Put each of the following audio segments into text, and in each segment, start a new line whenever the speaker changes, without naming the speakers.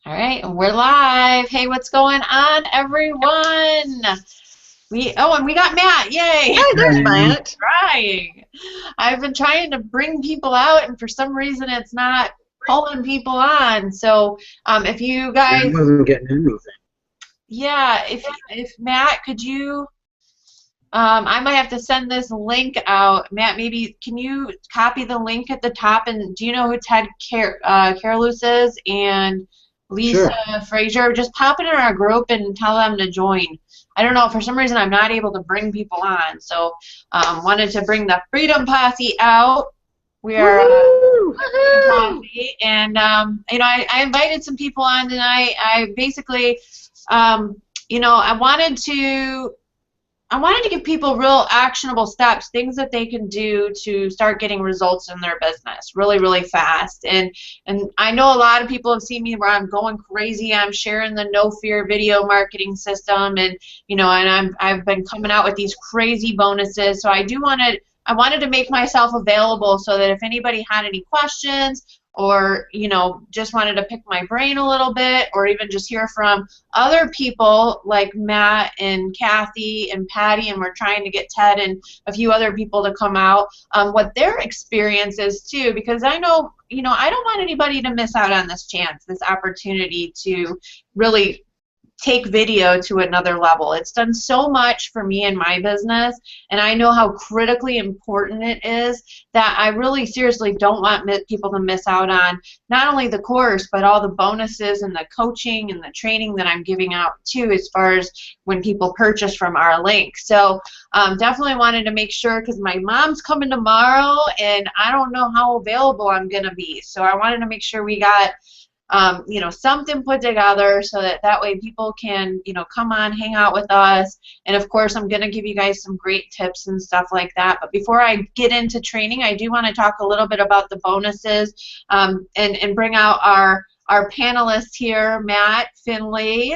All right, and we're live. Hey, what's going on, everyone? And we got Matt. Yay!
Hey, there's Matt.
Trying. I've been trying to bring people out, and for some reason, it's not pulling people on. So, if you guys,
I wasn't getting anything.
yeah, if Matt, could you? I might have to send this link out. Matt, maybe can you copy the link at the top? And do you know who Ted Carolus is and Lisa Frazier? Just pop it in our group and tell them to join. I don't know. For some reason, I'm not able to bring people on. So wanted to bring the Freedom Posse out. We are Freedom Posse. And, I invited some people on tonight. I basically, I wanted to give people real actionable steps, things that they can do to start getting results in their business really, really fast. And I know a lot of people have seen me where I'm going crazy. I'm sharing the no fear video marketing system, and I've been coming out with these crazy bonuses. So I wanted to make myself available so that if anybody had any questions, or just wanted to pick my brain a little bit, or even just hear from other people like Matt and Kathy and Patty, and we're trying to get Ted and a few other people to come out, what their experience is too, because I know, I don't want anybody to miss out on this chance, this opportunity to really take video to another level. It's done so much for me and my business, and I know how critically important it is that I really seriously don't want people to miss out on not only the course, but all the bonuses and the coaching and the training that I'm giving out too, as far as when people purchase from our link. So definitely wanted to make sure, because my mom's coming tomorrow and I don't know how available I'm going to be. So I wanted to make sure we got something put together so that way people can, come on, hang out with us. And of course, I'm going to give you guys some great tips and stuff like that. But before I get into training, I do want to talk a little bit about the bonuses and bring out our panelist here, Matt Finley.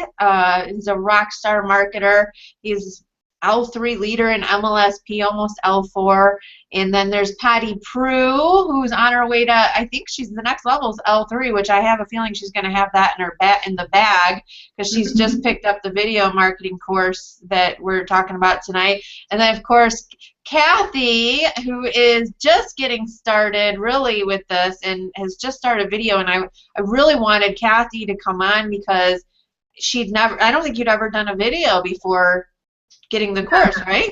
He's a ROCKSTAR marketer. He's L3 leader in MLSP, almost L4. And then there's Patty Prue, who's on her way to, I think she's the next level is L3, which I have a feeling she's going to have that in the bag, because she's just picked up the video marketing course that we're talking about tonight. And then, of course, Kathy, who is just getting started really with this and has just started video. And I really wanted Kathy to come on because I don't think you'd ever done a video before getting the course, right?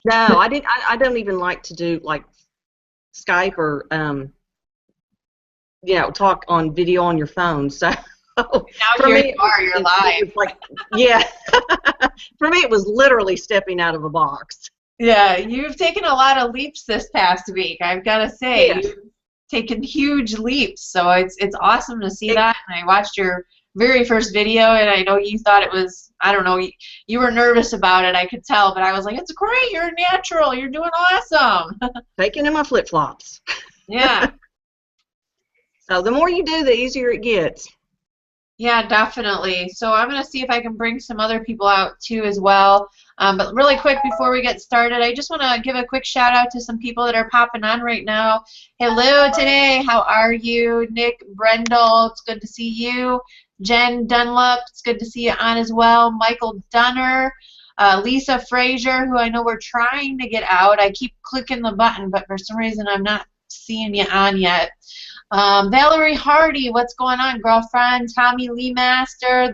No, I didn't. I don't even like to do like Skype or talk on video on your phone. So
now you're live.
Like, yeah. For me, it was literally stepping out of a box.
Yeah, you've taken a lot of leaps this past week. I've got to say,
yes.
You've taken huge leaps. So it's awesome to see that. And I watched your very first video, and I know you thought it was, I don't know, you were nervous about it, I could tell, but I was like, it's great, you're natural, you're doing awesome.
Taking in my flip-flops.
Yeah.
So the more you do, the easier it gets.
Yeah, definitely. So I'm going to see if I can bring some other people out too as well. But really quick before we get started, I just want to give a quick shout out to some people that are popping on right now. Hello today, how are you? Nick Brendel, it's good to see you. Jen Dunlop, it's good to see you on as well. Michael Dunner, Lisa Frazier, who I know we're trying to get out. I keep clicking the button, but for some reason I'm not seeing you on yet. Valerie Hardy, what's going on, girlfriend? Tommy Lee Master,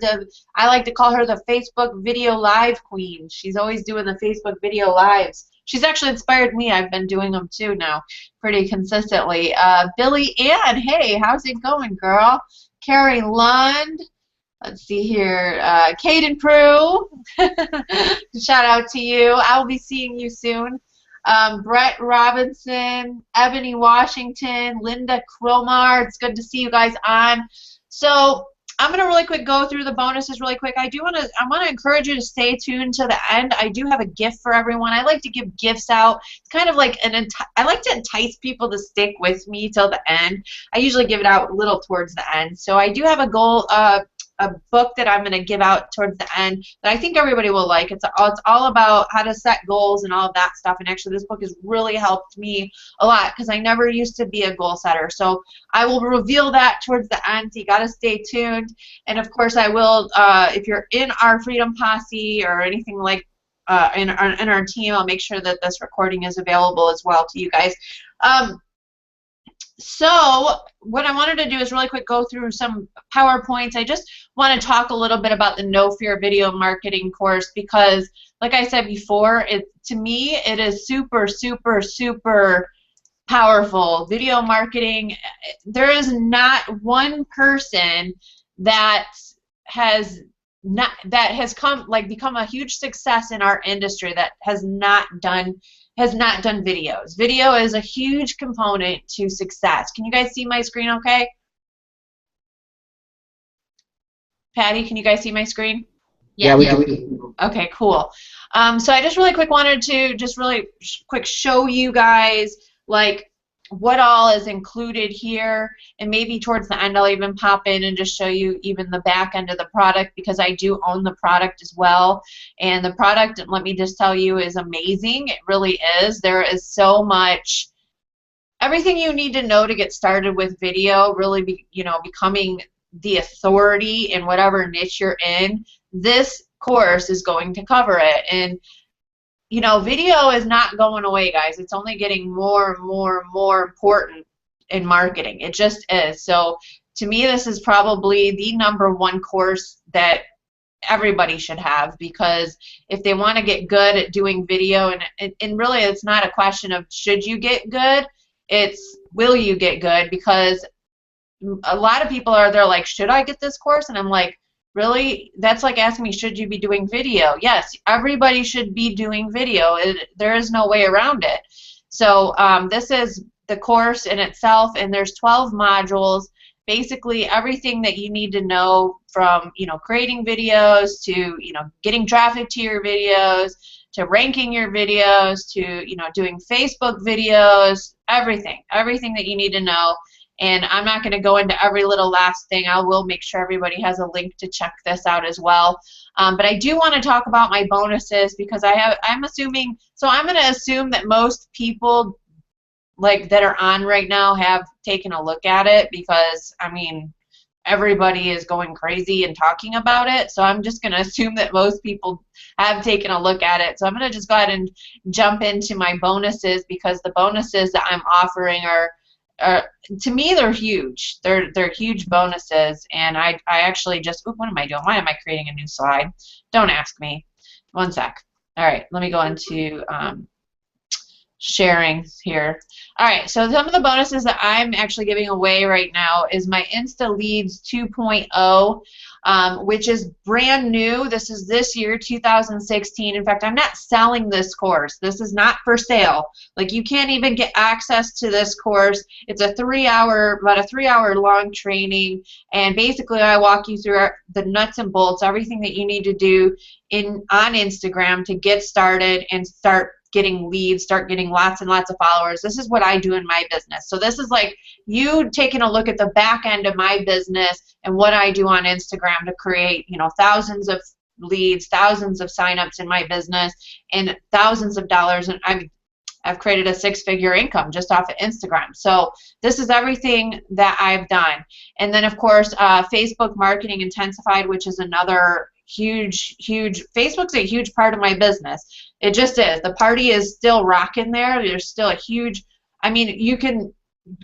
I like to call her the Facebook video live queen. She's always doing the Facebook video lives. She's actually inspired me. I've been doing them too now pretty consistently. Billy Ann, hey, how's it going, girl? Carrie Lund, let's see here, Caden Prue, shout out to you. I will be seeing you soon. Brett Robinson, Ebony Washington, Linda Cromar, it's good to see you guys on. So I'm going to really quick go through the bonuses really quick. I want to encourage you to stay tuned to the end. I do have a gift for everyone. I like to give gifts out. It's kind of like I like to entice people to stick with me till the end. I usually give it out a little towards the end. So I do have a goal a book that I'm going to give out towards the end that I think everybody will like. It's all about how to set goals and all of that stuff. And actually, this book has really helped me a lot because I never used to be a goal setter. So I will reveal that towards the end. So you got to stay tuned. And of course, I will, if you're in our Freedom Posse or anything like in our team, I'll make sure that this recording is available as well to you guys. So what I wanted to do is really quick go through some PowerPoints. I just want to talk a little bit about the No Fear Video Marketing course because, like I said before, to me it is super, super, super powerful. Video marketing, there is not one person that has become a huge success in our industry that has not done videos. Video is a huge component to success. Can you guys see my screen okay? Patty, can you guys see my screen?
Yeah, we can.
Okay, cool. So I just really quick wanted to just really quick show you guys like what all is included here, and maybe towards the end I'll even pop in and just show you even the back end of the product because I do own the product as well. And the product, let me just tell you, is amazing. It really is. There is so much, everything you need to know to get started with video, really becoming the authority in whatever niche you're in. This course is going to cover it. And you know, video is not going away, guys. It's only getting more and more and more important in marketing. It just is. So to me, this is probably the #1 course that everybody should have, because if they want to get good at doing video, and really it's not a question of should you get good, it's will you get good, because a lot of people are there like, should I get this course? And I'm like, really? That's like asking me, should you be doing video? Yes, everybody should be doing video. There is no way around it. So this is the course in itself, and there's 12 modules. Basically, everything that you need to know from, creating videos to, getting traffic to your videos, to ranking your videos, to, doing Facebook videos, everything that you need to know. And I'm not going to go into every little last thing. I will make sure everybody has a link to check this out as well. But I do want to talk about my bonuses because I'm assuming, so I'm going to assume that most people that are on right now have taken a look at it, because I mean everybody is going crazy and talking about it. So I'm just going to assume that most people have taken a look at it. So I'm going to just go ahead and jump into my bonuses, because the bonuses that I'm offering are to me, they're huge. They're huge bonuses, and I actually just, what am I doing? Why am I creating a new slide? Don't ask me. One sec. All right, let me go into sharing here. All right, so some of the bonuses that I'm actually giving away right now is my Insta Leads 2.0, which is brand new. This is this year, 2016. In fact, I'm not selling this course. This is not for sale. Like, you can't even get access to this course. It's a about a 3-hour long training, and basically I walk you through the nuts and bolts, everything that you need to do on Instagram to get started and start getting leads, start getting lots and lots of followers. This is what I do in my business. So this is like you taking a look at the back end of my business and what I do on Instagram to create, thousands of leads, thousands of signups in my business, and thousands of dollars. And I've created a 6-figure income just off of Instagram. So this is everything that I've done. And then, of course, Facebook Marketing Intensified, which is another huge, Facebook's a huge part of my business. It just is. The party is still rocking there. There's still a huge, you can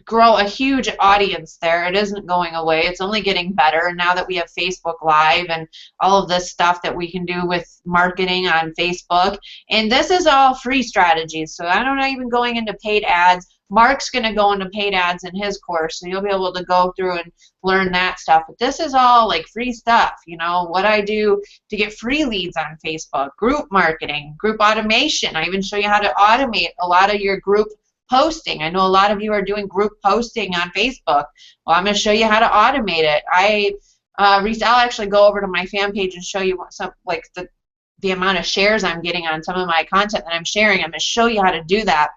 grow a huge audience there. It isn't going away. It's only getting better. And now that we have Facebook Live and all of this stuff that we can do with marketing on Facebook, and this is all free strategies. So I'm not even going into paid ads. Mark's going to go into paid ads in his course, so you'll be able to go through and learn that stuff. But this is all like free stuff, what I do to get free leads on Facebook, group marketing, group automation. I even show you how to automate a lot of your group posting. I know a lot of you are doing group posting on Facebook. Well, I'm going to show you how to automate it. I'll actually go over to my fan page and show you the amount of shares I'm getting on some of my content that I'm sharing. I'm going to show you how to do that.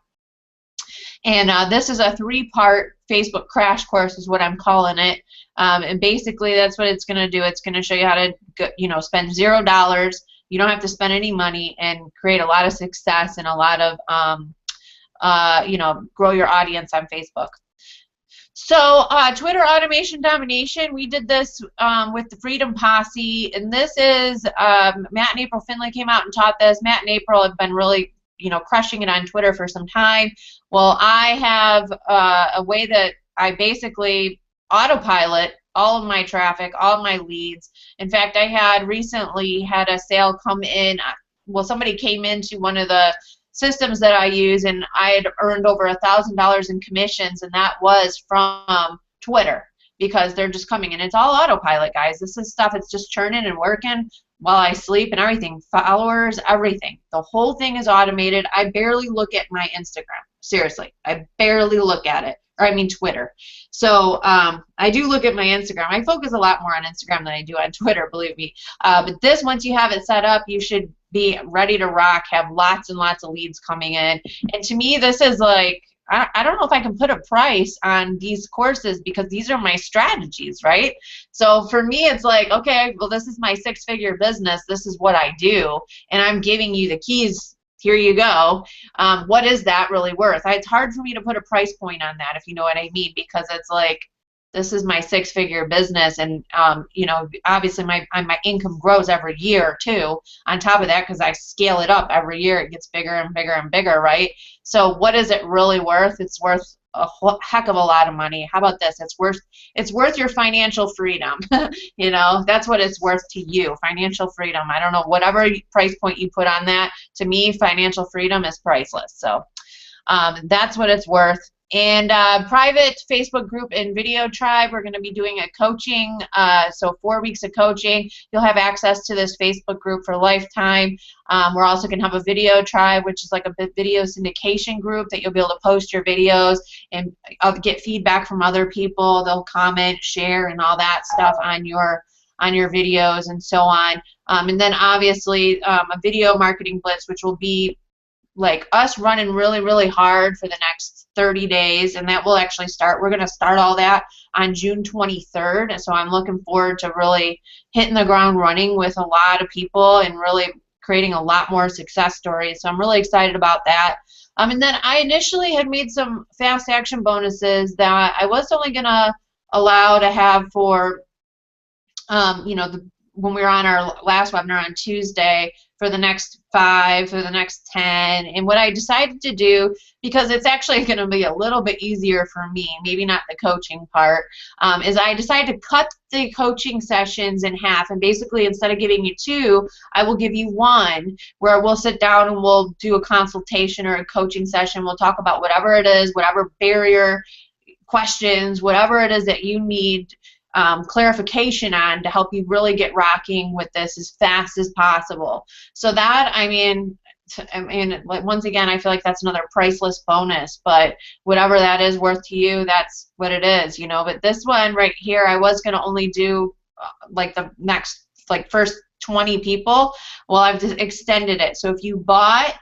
And this is a 3-part Facebook crash course is what I'm calling it. And basically that's what it's going to do. It's going to show you how to, spend $0. You don't have to spend any money and create a lot of success and a lot of, grow your audience on Facebook. So Twitter automation domination, we did this with the Freedom Posse, and this is Matt and April Finley came out and taught this. Matt and April have been really, crushing it on Twitter for some time. Well, I have a way that I basically autopilot all of my traffic, all of my leads. In fact, I had recently had a sale come in. Well, somebody came into one of the systems that I use, and I had earned over $1,000 in commissions, and that was from Twitter, because they're just coming in. It's all autopilot, guys. This is stuff that's just churning and working while I sleep and everything. Followers, everything. The whole thing is automated. I barely look at my Instagram. Seriously, I barely look at it. Or I mean Twitter. So I do look at my Instagram. I focus a lot more on Instagram than I do on Twitter, believe me. But this, once you have it set up, you should be ready to rock, have lots and lots of leads coming in. And to me, this is like, I don't know if I can put a price on these courses, because these are my strategies, right? So for me, it's like, okay, well, this is my six-figure business. This is what I do, and I'm giving you the keys. Here you go. What is that really worth? It's hard for me to put a price point on that, if you know what I mean, because it's like, this is my six-figure business, and obviously my income grows every year too. On top of that, because I scale it up every year, it gets bigger and bigger and bigger, right? So what is it really worth? It's worth a heck of a lot of money. How about this? It's worth your financial freedom. That's what it's worth to you, financial freedom. I don't know, whatever price point you put on that, to me, financial freedom is priceless. So that's what it's worth. And private Facebook group and video tribe, we're going to be doing a coaching, so 4 weeks of coaching. You'll have access to this Facebook group for a lifetime. We're also going to have a video tribe, which is like a video syndication group that you'll be able to post your videos and get feedback from other people. They'll comment, share, and all that stuff on your videos and so on. And then obviously a video marketing blitz, which will be like us running really, really hard for the next 30 days, and that will actually start. We're going to start all that on June 23rd, so I'm looking forward to really hitting the ground running with a lot of people and really creating a lot more success stories. So I'm really excited about that. And then I initially had made some fast action bonuses that I was only going to allow to have for, when we were on our last webinar on Tuesday, for the next 5, for the next 10. And what I decided to do, because it's actually going to be a little bit easier for me, maybe not the coaching part, is I decided to cut the coaching sessions in half. And basically, instead of giving you 2, I will give you 1, where we'll sit down and we'll do a consultation or a coaching session. We'll talk about whatever it is, whatever barrier, questions, whatever it is that you need clarification on to help you really get rocking with this as fast as possible. So that, I mean, once again, I feel like that's another priceless bonus, but whatever that is worth to you, that's what it is, But this one right here, I was going to only do like the next, first 20 people. Well, I've just extended it. So if you bought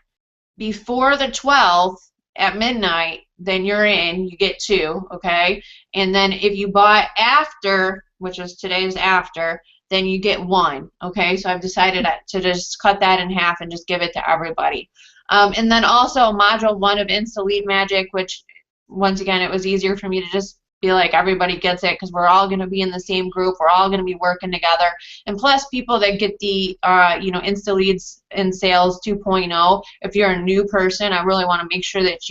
before the 12th at midnight, then you're in, you get 2, okay? And then if you bought after, which is today's after, then you get 1, okay? So I've decided to just cut that in half and just give it to everybody. And then also module 1 of Insta Lead Magic, which once again, it was easier for me to just be like, everybody gets it, because we're all going to be in the same group, we're all going to be working together. And plus, people that get the Insta Leads and Sales 2.0, if you're a new person, I really want to make sure that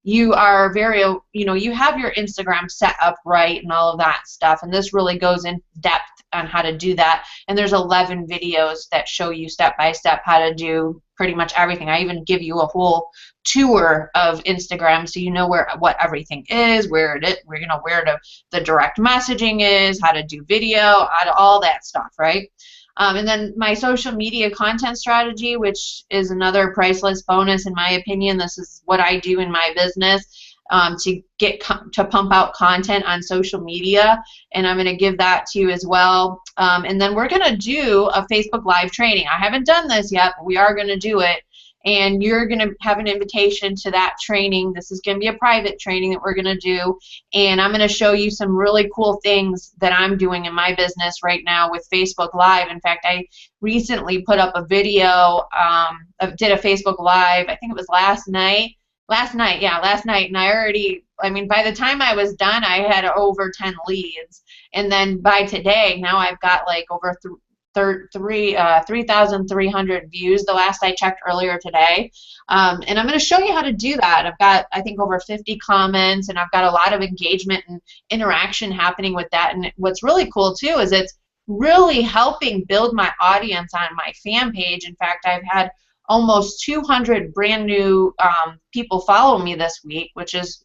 you are very, you have your Instagram set up right and all of that stuff, and this really goes in depth on how to do that. And there's 11 videos that show you step by step how to do pretty much everything. I even give you a whole tour of Instagram, so you know what everything is, where the direct messaging is, how to do video, all that stuff, right? And then my social media content strategy, which is another priceless bonus in my opinion. This is what I do in my business to pump out content on social media, and I'm going to give that to you as well. And then we're going to do a Facebook Live training. I haven't done this yet, but we are going to do it. and you're going to have an invitation to that training. This is going to be a private training that we're going to do, and I'm going to show you some really cool things that I'm doing in my business right now with Facebook Live. In fact, I recently put up a video, did a Facebook Live, I think it was last night, and I mean, by the time I was done, I had over 10 leads, and then by today, now I've got like over 3,300 views the last I checked earlier today, and I'm going to show you how to do that. I've got, I think, over 50 comments, and I've got a lot of engagement and interaction happening with that, and what's really cool too is it's really helping build my audience on my fan page. In fact, I've had almost 200 brand new people follow me this week, which is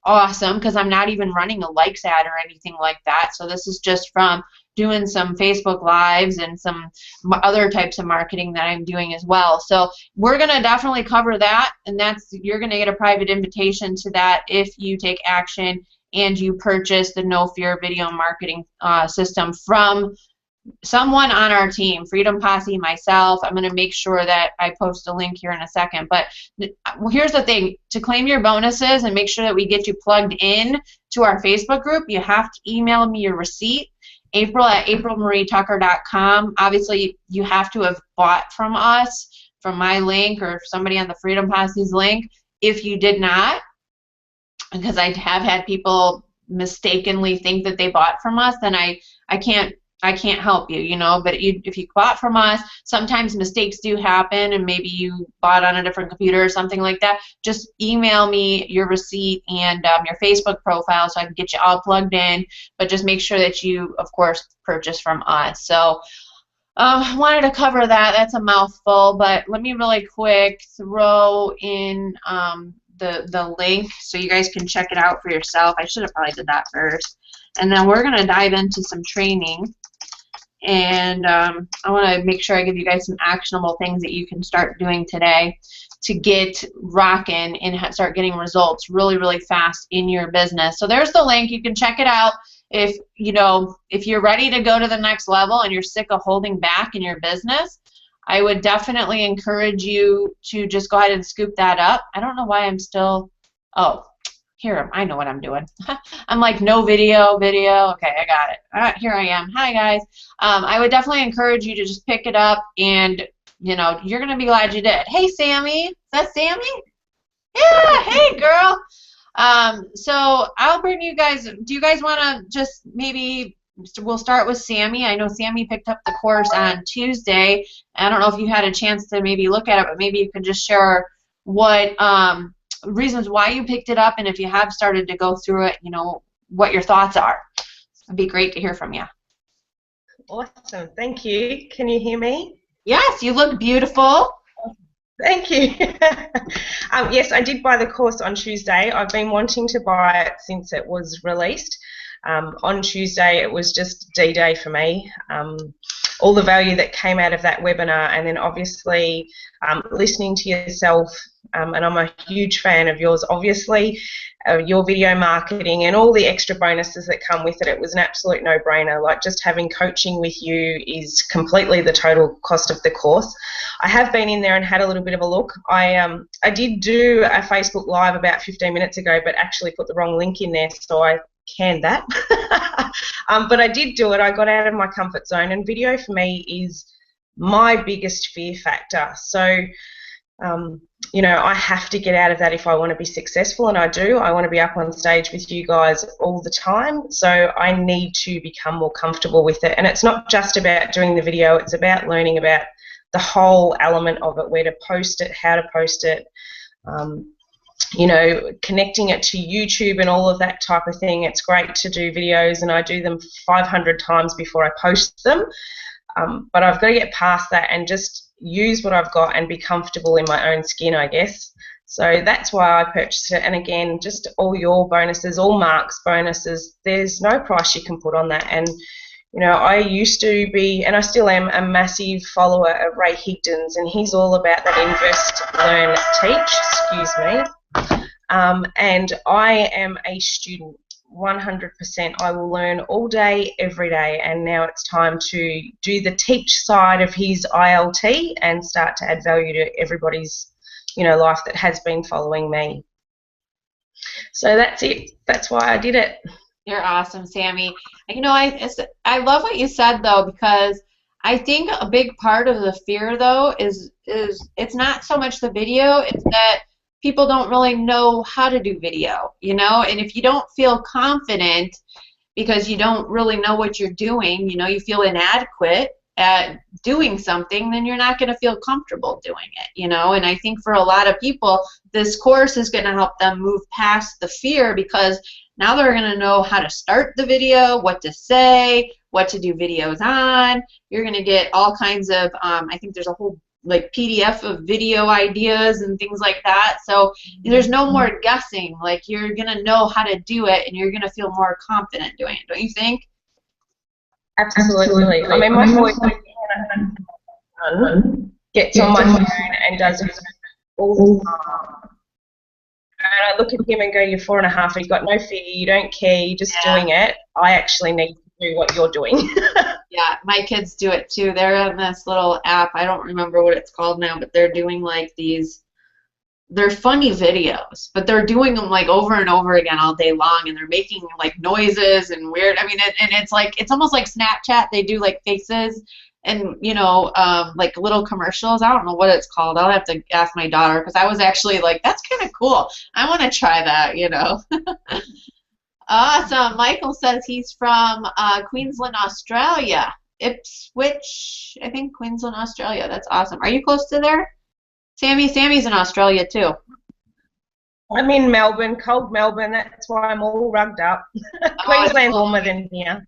awesome because I'm not even running a likes ad or anything like that. So this is just from doing some Facebook Lives and some other types of marketing that I'm doing as well. So we're going to definitely cover that, and you're going to get a private invitation to that if you take action and you purchase the No Fear video marketing system from someone on our team, Freedom Posse, myself. I'm going to make sure that I post a link here in a second. But here's the thing. To claim your bonuses and make sure that we get you plugged in to our Facebook group, you have to email me your receipt, April@aprilmarietucker.com. Obviously, you have to have bought from us, from my link or somebody on the Freedom Posse's link. If you did not, because I have had people mistakenly think that they bought from us, then I can't help you, but if you bought from us, sometimes mistakes do happen, and maybe you bought on a different computer or something like that. Just email me your receipt and your Facebook profile so I can get you all plugged in, but just make sure that you, of course, purchase from us. So I wanted to cover that. That's a mouthful, but let me really quick throw in the link so you guys can check it out for yourself. I should have probably did that first. And then we're going to dive into some training. And I want to make sure I give you guys some actionable things that you can start doing today to get rocking and start getting results really, really fast in your business. So there's the link. You can check it out. If you're ready to go to the next level and you're sick of holding back in your business, I would definitely encourage you to just go ahead and scoop that up. I don't know why I'm still, here, I know what I'm doing. I'm like, no video. Okay, I got it. All right, here I am. Hi, guys. I would definitely encourage you to just pick it up, and, you're going to be glad you did. Hey, Sammy. Is that Sammy? Yeah, hey, girl. So I'll bring you guys, do you guys want to just maybe, we'll start with Sammy. I know Sammy picked up the course on Tuesday. I don't know if you had a chance to maybe look at it, but maybe you could just share what reasons why you picked it up, and if you have started to go through it, what your thoughts are. It'd be great to hear from you.
Awesome. Thank you. Can you hear me?
Yes, you look beautiful.
Thank you. Yes, I did buy the course on Tuesday. I've been wanting to buy it since it was released. On Tuesday, it was just D-Day for me. All the value that came out of that webinar, and then obviously listening to yourself, and I'm a huge fan of yours, obviously, your video marketing and all the extra bonuses that come with it. It was an absolute no-brainer. Like, just having coaching with you is completely the total cost of the course. I have been in there and had a little bit of a look. I did do a Facebook Live about 15 minutes ago, but actually put the wrong link in there, so I canned that. But I did do it. I got out of my comfort zone, and video for me is my biggest fear factor. So I have to get out of that if I want to be successful, and I do. I want to be up on stage with you guys all the time, so I need to become more comfortable with it. And it's not just about doing the video, it's about learning about the whole element of it, where to post it, how to post it, connecting it to YouTube and all of that type of thing. It's great to do videos, and I do them 500 times before I post them, but I've got to get past that and just use what I've got and be comfortable in my own skin, I guess. So that's why I purchased it. And again, just all your bonuses, all Mark's bonuses, there's no price you can put on that. And I used to be, and I still am, a massive follower of Ray Higdon's, and he's all about that invest, learn, teach, and I am a student, 100%. I will learn all day, every day, and now it's time to do the teach side of his ILT and start to add value to everybody's life that has been following me. So that's it. That's why I did it.
You're awesome, Sammy. I love what you said though, because I think a big part of the fear though is it's not so much the video, it's that people don't really know how to do video, and if you don't feel confident because you don't really know what you're doing, you feel inadequate at doing something, then you're not going to feel comfortable doing it, and I think for a lot of people this course is going to help them move past the fear, because now they're going to know how to start the video, what to say, what to do videos on. You're going to get all kinds of I think there's a whole like PDF of video ideas and things like that, so there's no more guessing. Like, you're going to know how to do it and you're going to feel more confident doing it, don't you think?
Absolutely. I mean, my voice gets on my phone and does it all the time. And I look at him and go, you're 4.5, you've got no fear, you don't care, you're just doing it. I actually need to do what you're doing.
Yeah, my kids do it too. They're on this little app. I don't remember what it's called now, but they're doing like they're funny videos, but they're doing them like over and over again all day long, and they're making like noises and weird. I mean, and it's almost like Snapchat. They do like faces and like little commercials. I don't know what it's called. I'll have to ask my daughter, because I was actually like, that's kind of cool. I want to try that. Awesome. Michael says he's from Queensland, Australia. Ipswich, I think, Queensland, Australia. That's awesome. Are you close to there? Sammy's in Australia too.
I'm in Melbourne, cold Melbourne. That's why I'm all rugged up. Queensland's warmer than here.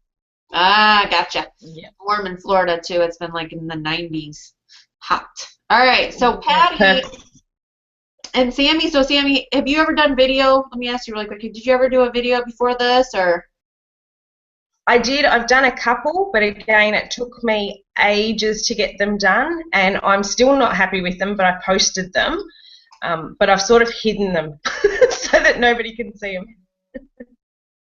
Ah, gotcha.
Yeah.
Warm in Florida too. It's been like in the 90s. Hot. All right. So Patty and Sammy. So Sammy, have you ever done video? Let me ask you really quick. Did you ever do a video before this, or?
I did. I've done a couple, but again, it took me ages to get them done, and I'm still not happy with them, but I posted them. But I've sort of hidden them so that nobody can see them.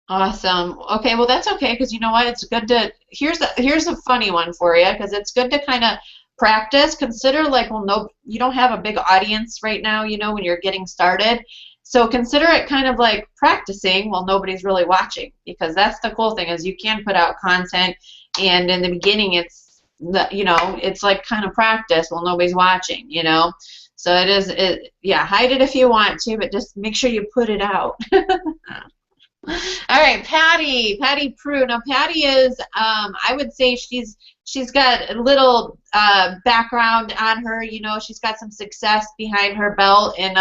Awesome. Okay, well that's okay, because you know what? It's good to here's a funny one for you, because it's good to kind of practice. Consider like, well, no, you don't have a big audience right now, when you're getting started. So consider it kind of like practicing while nobody's really watching, because that's the cool thing, is you can put out content, and in the beginning it's it's like kind of practice while nobody's watching, So yeah, hide it if you want to, but just make sure you put it out. All right, Patty Prue. Now Patty is, I would say she's got a little background on her. She's got some success behind her belt, and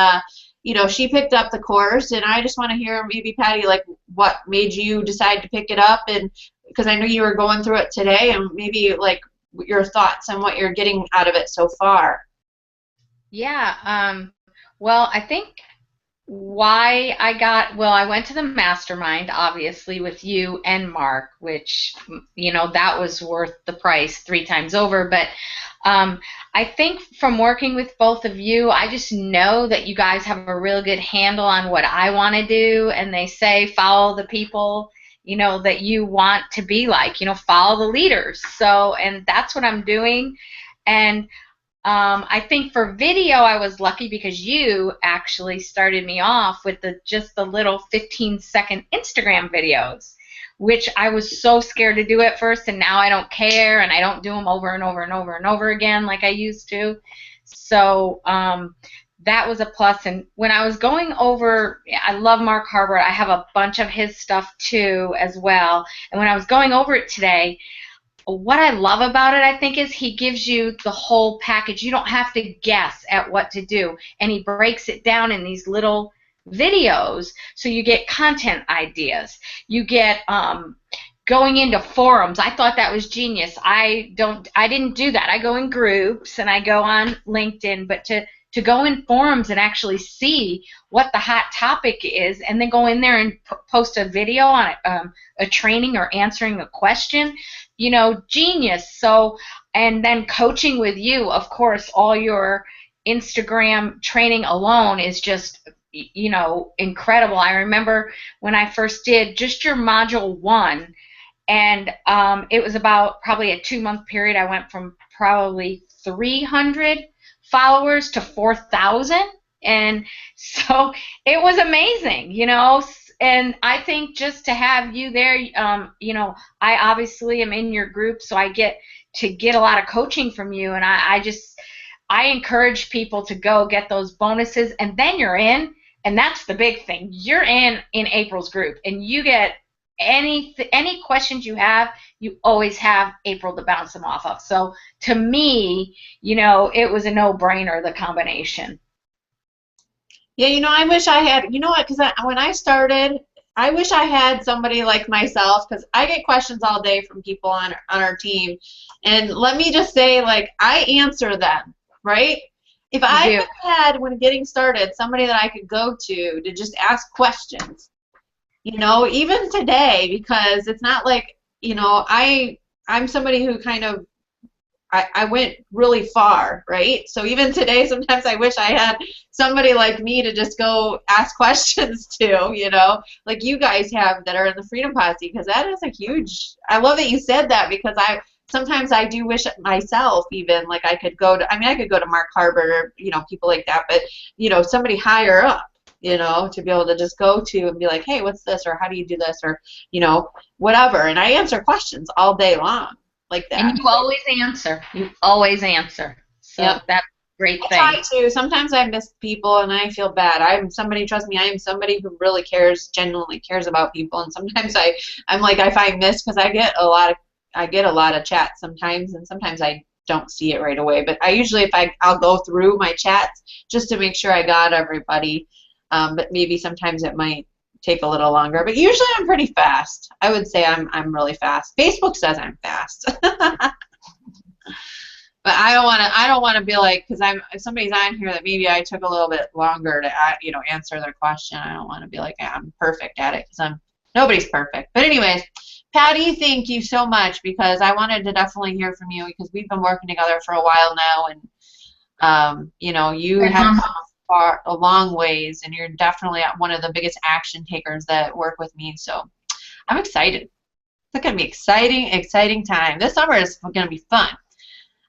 she picked up the course, and I just want to hear maybe, Patty, like what made you decide to pick it up, and because I know you were going through it today, and maybe like your thoughts on what you're getting out of it so far.
Yeah. Well, I think I went to the mastermind, obviously, with you and Mark, which, that was worth the price 3 times over. But I think from working with both of you, I just know that you guys have a real good handle on what I want to do. And they say follow the people, that you want to be like, follow the leaders. So, and that's what I'm doing. And I think for video, I was lucky because you actually started me off with just the little 15-second Instagram videos, which I was so scared to do at first, and now I don't care, and I don't do them over and over and over and over again like I used to. So that was a plus. And when I was going over, I love Mark Harbert. I have a bunch of his stuff too as well. And when I was going over it today, what I love about it, I think, is he gives you the whole package. You don't have to guess at what to do, and he breaks it down in these little videos, so you get content ideas. You get going into forums. I thought that was genius. I didn't do that. I go in groups and I go on LinkedIn, but to go in forums and actually see what the hot topic is, and then go in there and post a video on a training or answering a question, genius. So, and then coaching with you, of course, all your Instagram training alone is just, incredible. I remember when I first did just your module 1, and it was about probably a 2-month period. I went from probably 300 followers to 4,000 And so it was amazing, you know. And I think just to have you there, you know, I obviously am in your group, so I get to get a lot of coaching from you. And I encourage people to go get those bonuses, and then you're in. And that's the big thing. You're in April's group, and you get any questions you have, you always have April to bounce them off of. So to me, you know, it was a no-brainer, the combination.
Yeah, you know, I wish I had, you know what, because when I started, I wish I had somebody like myself, because I get questions all day from people on our team. And let me just say, like, I answer them, right? If I had, when getting started, somebody that I could go to just ask questions, you know, even today, because it's not like, you know, I'm somebody who kind of, I went really far, right? So even today, sometimes I wish I had somebody like me to just go ask questions to, you know, like you guys have that are in the Freedom Posse, because that is a huge, I love that you said that, because sometimes I do wish myself even, like I could go to, I mean, I could go to Mark Harbert or, you know, people like that, but, you know, somebody higher up, you know, to be able to just go to and be like, hey, what's this, or how do you do this, or, you know, whatever. And I answer questions all day long like that.
And you always answer. You always answer. So
yep.
That's a great thing.
I try to. Sometimes I miss people and I feel bad. I'm somebody, trust me, I am somebody who really cares, genuinely cares about people. And sometimes I'm like, if I miss, because I get a lot of chats sometimes, and sometimes I don't see it right away. But I usually, I'll go through my chats just to make sure I got everybody. But maybe sometimes it might take a little longer. But usually I'm pretty fast. I would say I'm really fast. Facebook says I'm fast. But I don't want to be like, because if somebody's on here that maybe I took a little bit longer to you know, answer their question. I don't want to be like, yeah, I'm perfect at it, because nobody's perfect. But anyways, Patty, thank you so much, because I wanted to definitely hear from you, because we've been working together for a while now, and you know, you have come a long ways, and you're definitely one of the biggest action takers that work with me. So I'm excited. It's going to be exciting time. This summer is going to be fun.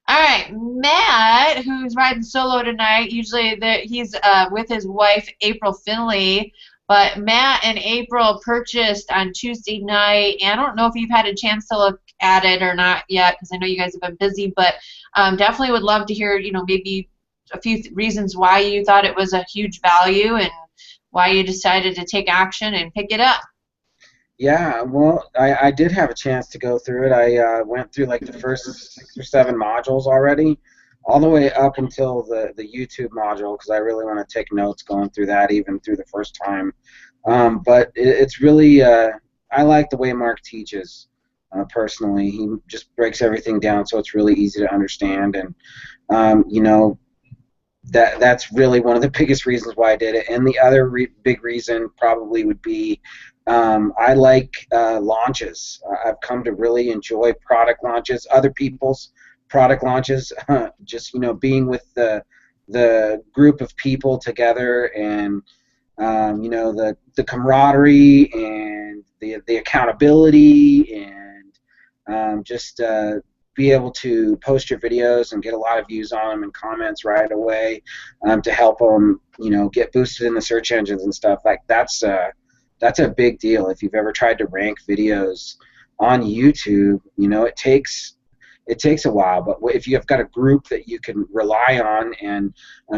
All right, Matt, who's riding solo tonight, usually he's with his wife, April Finley, but Matt and April purchased on Tuesday night, and I don't know if you've had a chance to look at it or not yet, because I know you guys have been busy, but definitely would love to hear, you know, maybe a few reasons why you thought it was a huge value and why you decided to take action and pick it up.
Yeah, well, I did have a chance to go through it. I went through like the first 6 or 7 modules already, all the way up until the YouTube module, because I really want to take notes going through that, even through the first time. But it's really, I like the way Mark teaches, personally. He just breaks everything down so it's really easy to understand, and, you know, that's really one of the biggest reasons why I did it. And the other big reason probably would be I like launches. I've come to really enjoy product launches, other people's product launches, just, you know, being with the group of people together, and you know, the camaraderie and the accountability, and just be able to post your videos and get a lot of views on them and comments right away, to help them, you know, get boosted in the search engines and stuff. Like, that's a big deal. If you've ever tried to rank videos on YouTube, you know, it takes a while, but if you've got a group that you can rely on, and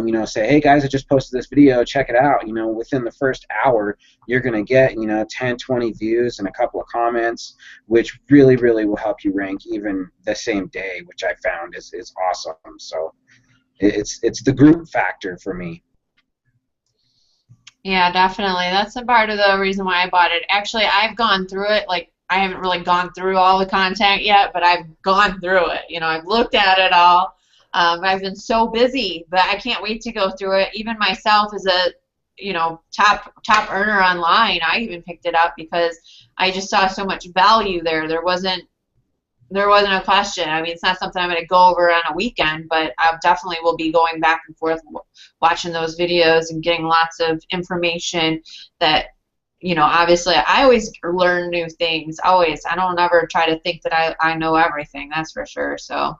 you know, say, hey guys, I just posted this video, check it out, you know, within the first hour you're going to get, you know, 10, 20 views and a couple of comments, which really will help you rank even the same day, which I found is awesome. So it's the group factor for me.
Yeah, definitely. That's a part of the reason why I bought it. Actually, I've gone through it. Like, I haven't really gone through all the content yet, but I've gone through it. You know, I've looked at it all. I've been so busy, but I can't wait to go through it. Even myself, as a, you know, top earner online, I even picked it up because I just saw so much value there. There wasn't a question. I mean, it's not something I'm going to go over on a weekend, but I definitely will be going back and forth, watching those videos and getting lots of information that, you know, obviously I always learn new things, always. I don't ever try to think that I know everything, that's for sure. So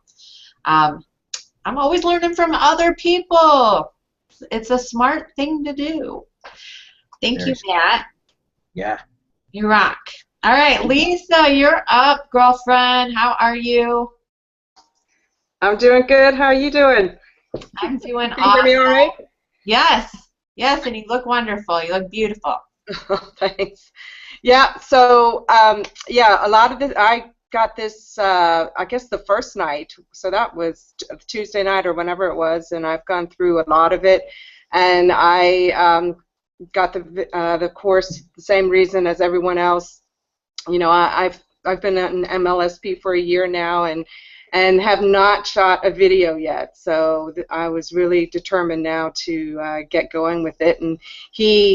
I'm always learning from other people. it's a smart thing to do. Thank you,
There's-
Matt.
Yeah.
You rock. All right, Lisa, you're up, girlfriend. How are you?
I'm doing good. How are you doing?
I'm doing
Can you hear me all right?
Yes. Yes, and you look wonderful. You look beautiful.
Thanks. Yeah, so, yeah, a lot of it, I got this, I guess the first night, so that was Tuesday night or whenever it was, and I've gone through a lot of it, and I got the course the same reason as everyone else. You know, I've been an MLSP for a year now, and have not shot a video yet. So I was really determined now to get going with it. And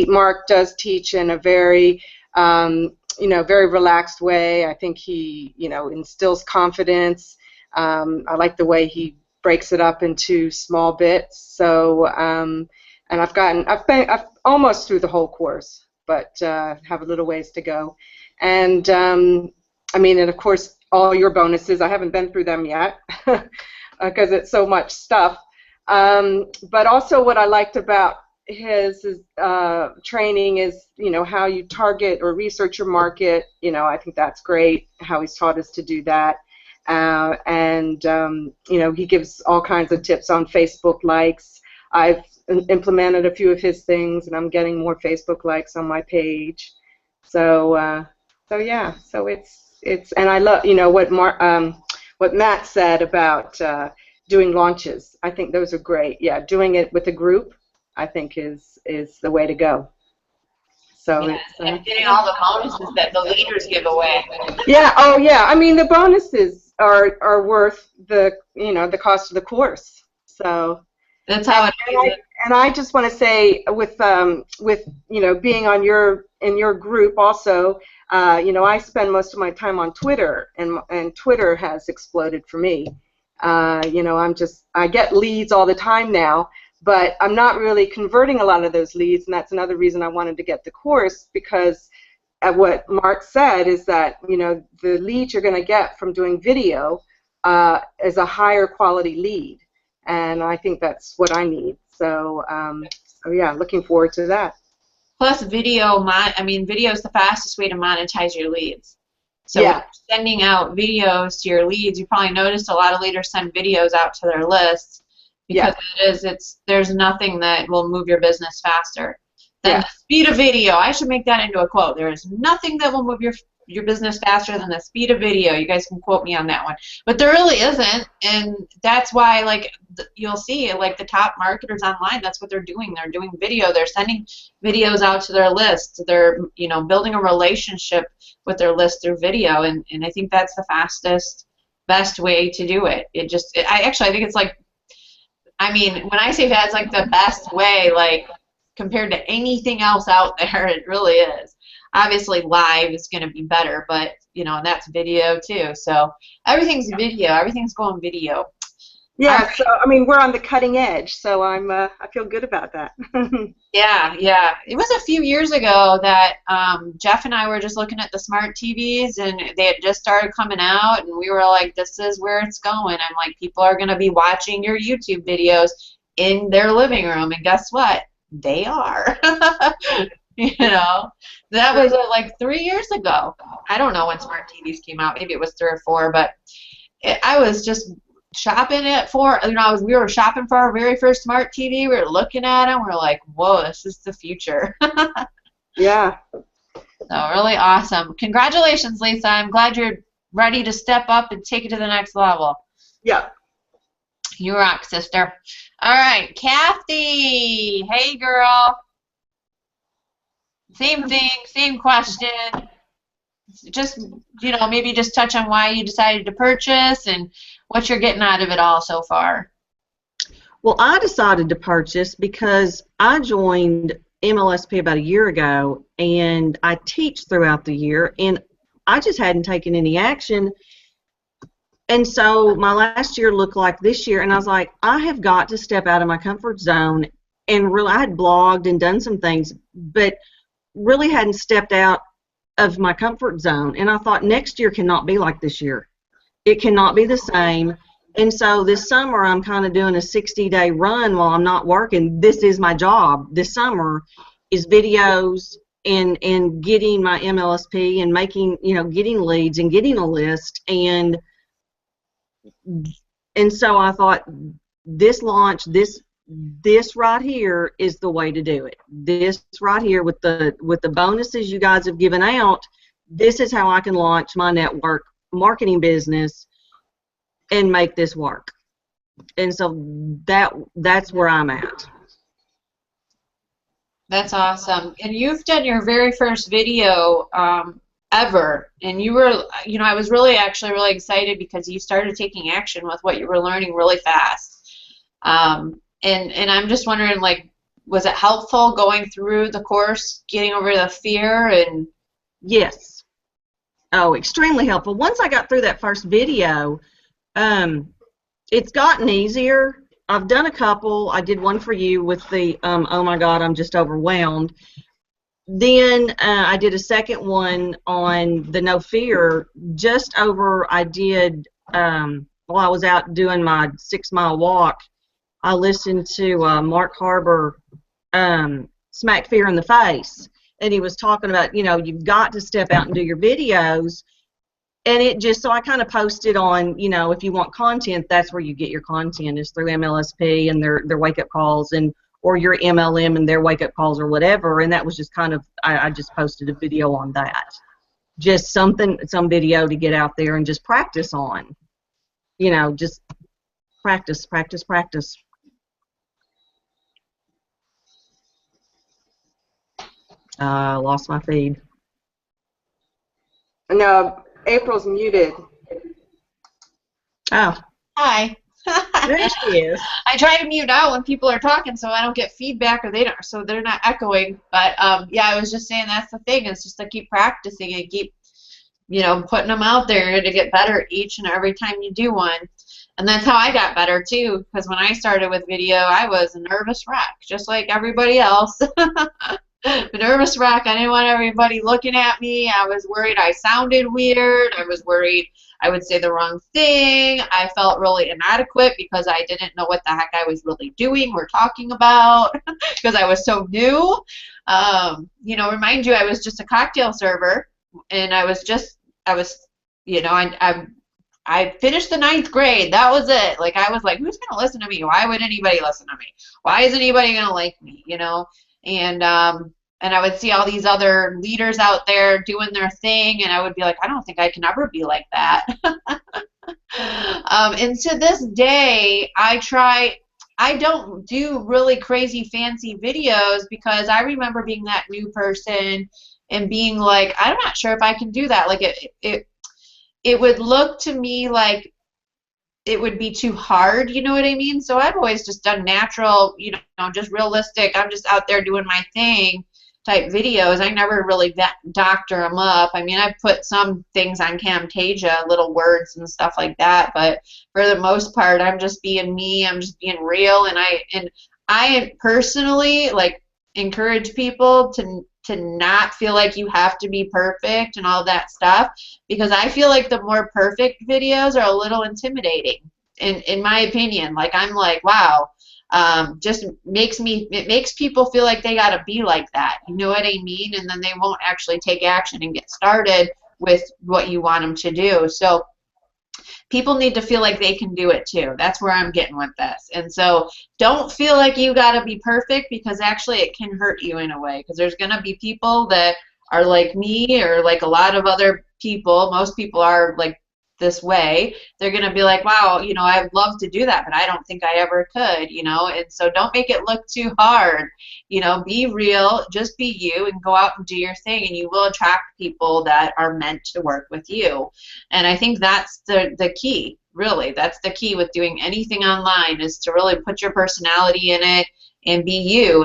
Mark does teach in a very, you know, very relaxed way. I think he, you know, instills confidence. I like the way he breaks it up into small bits. So, and I've almost through the whole course, but have a little ways to go. And I mean, and of course, all your bonuses. I haven't been through them yet because it's so much stuff. But also, what I liked about his training is, you know, how you target or research your market. You know, I think that's great. How he's taught us to do that. And you know, he gives all kinds of tips on Facebook likes. I've implemented a few of his things, and I'm getting more Facebook likes on my page. So, so yeah, so it's and I love, you know, what Matt said about doing launches. I think those are great. Yeah, doing it with a group, I think is the way to go. So
Yeah,
it's
and getting all the bonuses that the leaders give away.
yeah. Oh yeah. I mean, the bonuses are worth the, you know, the cost of the course. So
That's how it is.
and I just want to say, with you know, being on in your group also, you know, I spend most of my time on Twitter, and Twitter has exploded for me. You know, I get leads all the time now, but I'm not really converting a lot of those leads, and that's another reason I wanted to get the course, because what Mark said is that, you know, the leads you're going to get from doing video is a higher quality lead, and I think that's what I need. So, so yeah, looking forward to that.
Plus, video is the fastest way to monetize your leads. So
Yeah.
when you're sending out videos to your leads, you probably noticed a lot of leaders send videos out to their lists because there's nothing that will move your business faster than the speed of video. I should make that into a quote. There is nothing that will move your business faster than the speed of video. You guys can quote me on that one. But there really isn't, and that's why, like, you'll see, like, the top marketers online, that's what they're doing. They're doing video. They're sending videos out to their list. They're, you know, building a relationship with their list through video, and I think that's the fastest, best way to do it. I think it's like, I mean, when I say that's like the best way, like, compared to anything else out there, it really is. Obviously, live is going to be better, but, you know, and that's video too. So everything's video. Everything's going video.
Yeah. So I mean, we're on the cutting edge, so I feel good about that.
Yeah. It was a few years ago that Jeff and I were just looking at the smart TVs, and they had just started coming out, and we were like, this is where it's going. I'm like, people are going to be watching your YouTube videos in their living room, and guess what? They are. You know, that was like 3 years ago. I don't know when smart TVs came out. Maybe it was 3 or 4, but I was just shopping it for, you know, we were shopping for our very first smart TV. We were looking at them. We're like, whoa, this is the future.
Yeah.
So really awesome. Congratulations, Lisa. I'm glad you're ready to step up and take it to the next level.
Yeah.
You rock, sister. All right, Kathy. Hey, girl. Same thing, same question. Just, you know, maybe just touch on why you decided to purchase and what you're getting out of it all so far.
Well, I decided to purchase because I joined MLSP about a year ago, and I teach throughout the year, and I just hadn't taken any action. And so my last year looked like this year, and I was like, I have got to step out of my comfort zone. And really, I had blogged and done some things, but really hadn't stepped out of my comfort zone. And I thought, next year cannot be like this year. It cannot be the same. And so this summer I'm kind of doing a 60-day run while I'm not working. This is my job this summer, is videos and getting my MLSP and making, getting leads and getting a list. And so I thought this launch, this right here is the way to do it. This right here with the bonuses you guys have given out, this is how I can launch my network marketing business and make this work. And so that's where I'm at.
That's awesome. And you've done your very first video ever, and you were, I was actually really excited because you started taking action with what you were learning really fast. And I'm just wondering, like, was it helpful going through the course, getting over the fear? And
yes. Oh, extremely helpful. Once I got through that first video, it's gotten easier. I've done a couple. I did one for you with the oh my God, I'm just overwhelmed. Then I did a second one on the no fear. I did while I was out doing my 6-mile walk. I listened to Mark Harbour, Smack Fear in the Face, and he was talking about, you've got to step out and do your videos. And it just, so I kind of posted on, if you want content, that's where you get your content, is through MLSP and their wake-up calls, or your MLM and their wake-up calls or whatever. And that was just kind of, I just posted a video on that. Just some video to get out there and just practice on. Just practice, practice, practice. Lost my feed.
No. April's muted.
Oh.
hi.
There she is.
I try to mute out when people are talking so I don't get feedback, or so they're not echoing. But yeah, I was just saying that's the thing. It's just to keep practicing and keep, putting them out there to get better each and every time you do one. And that's how I got better too, because when I started with video, I was a nervous wreck, just like everybody else. A nervous wreck. I didn't want everybody looking at me. I was worried I sounded weird. I was worried I would say the wrong thing. I felt really inadequate because I didn't know what the heck I was really doing or talking about because I was so new. Remind you, I was just a cocktail server, and I finished the 9th grade. That was it. Like, I was like, who's going to listen to me? Why would anybody listen to me? Why is anybody going to like me? And I would see all these other leaders out there doing their thing, and I would be like, I don't think I can ever be like that. And to this day, I don't do really crazy fancy videos because I remember being that new person and being like, I'm not sure if I can do that. Like, it would look to me like it would be too hard, you know what I mean? So I've always just done natural, just realistic, I'm just out there doing my thing type videos. I never really doctor them up. I mean, I've put some things on Camtasia, little words and stuff like that, but for the most part, I'm just being me, I'm just being real, and I personally, like, encourage people to not feel like you have to be perfect and all that stuff, because I feel like the more perfect videos are a little intimidating, in my opinion. Like, I'm like, wow, it makes people feel like they gotta be like that, you know what I mean? And then they won't actually take action and get started with what you want them to do. So people need to feel like they can do it too. That's where I'm getting with this. And so don't feel like you got to be perfect, because actually it can hurt you in a way, because there's going to be people that are like me, or like a lot of other people. Most people are like this way. They're going to be like, wow, I'd love to do that, but I don't think I ever could, and so don't make it look too hard. Be real, just be you, and go out and do your thing, and you will attract people that are meant to work with you. And I think that's the key, really. That's the key with doing anything online, is to really put your personality in it and be you.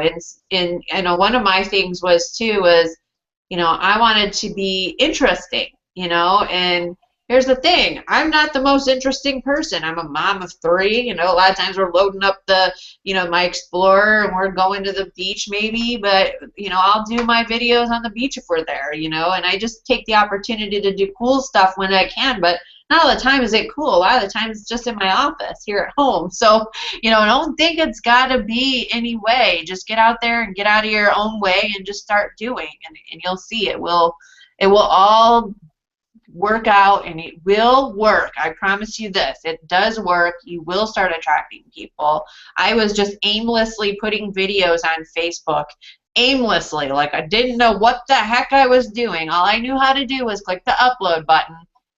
And one of my things was I wanted to be interesting, and here's the thing, I'm not the most interesting person. I'm a mom of 3. A lot of times we're loading up my Explorer and we're going to the beach maybe, but, I'll do my videos on the beach if we're there, and I just take the opportunity to do cool stuff when I can, but not all the time is it cool. A lot of the time it's just in my office here at home. So, you know, don't think it's got to be any way. Just get out there and get out of your own way and just start doing, and you'll see it will all work out, and it will work. I promise you this. It does work. You will start attracting people. I was just aimlessly putting videos on Facebook. Aimlessly. Like I didn't know what the heck I was doing. All I knew how to do was click the upload button,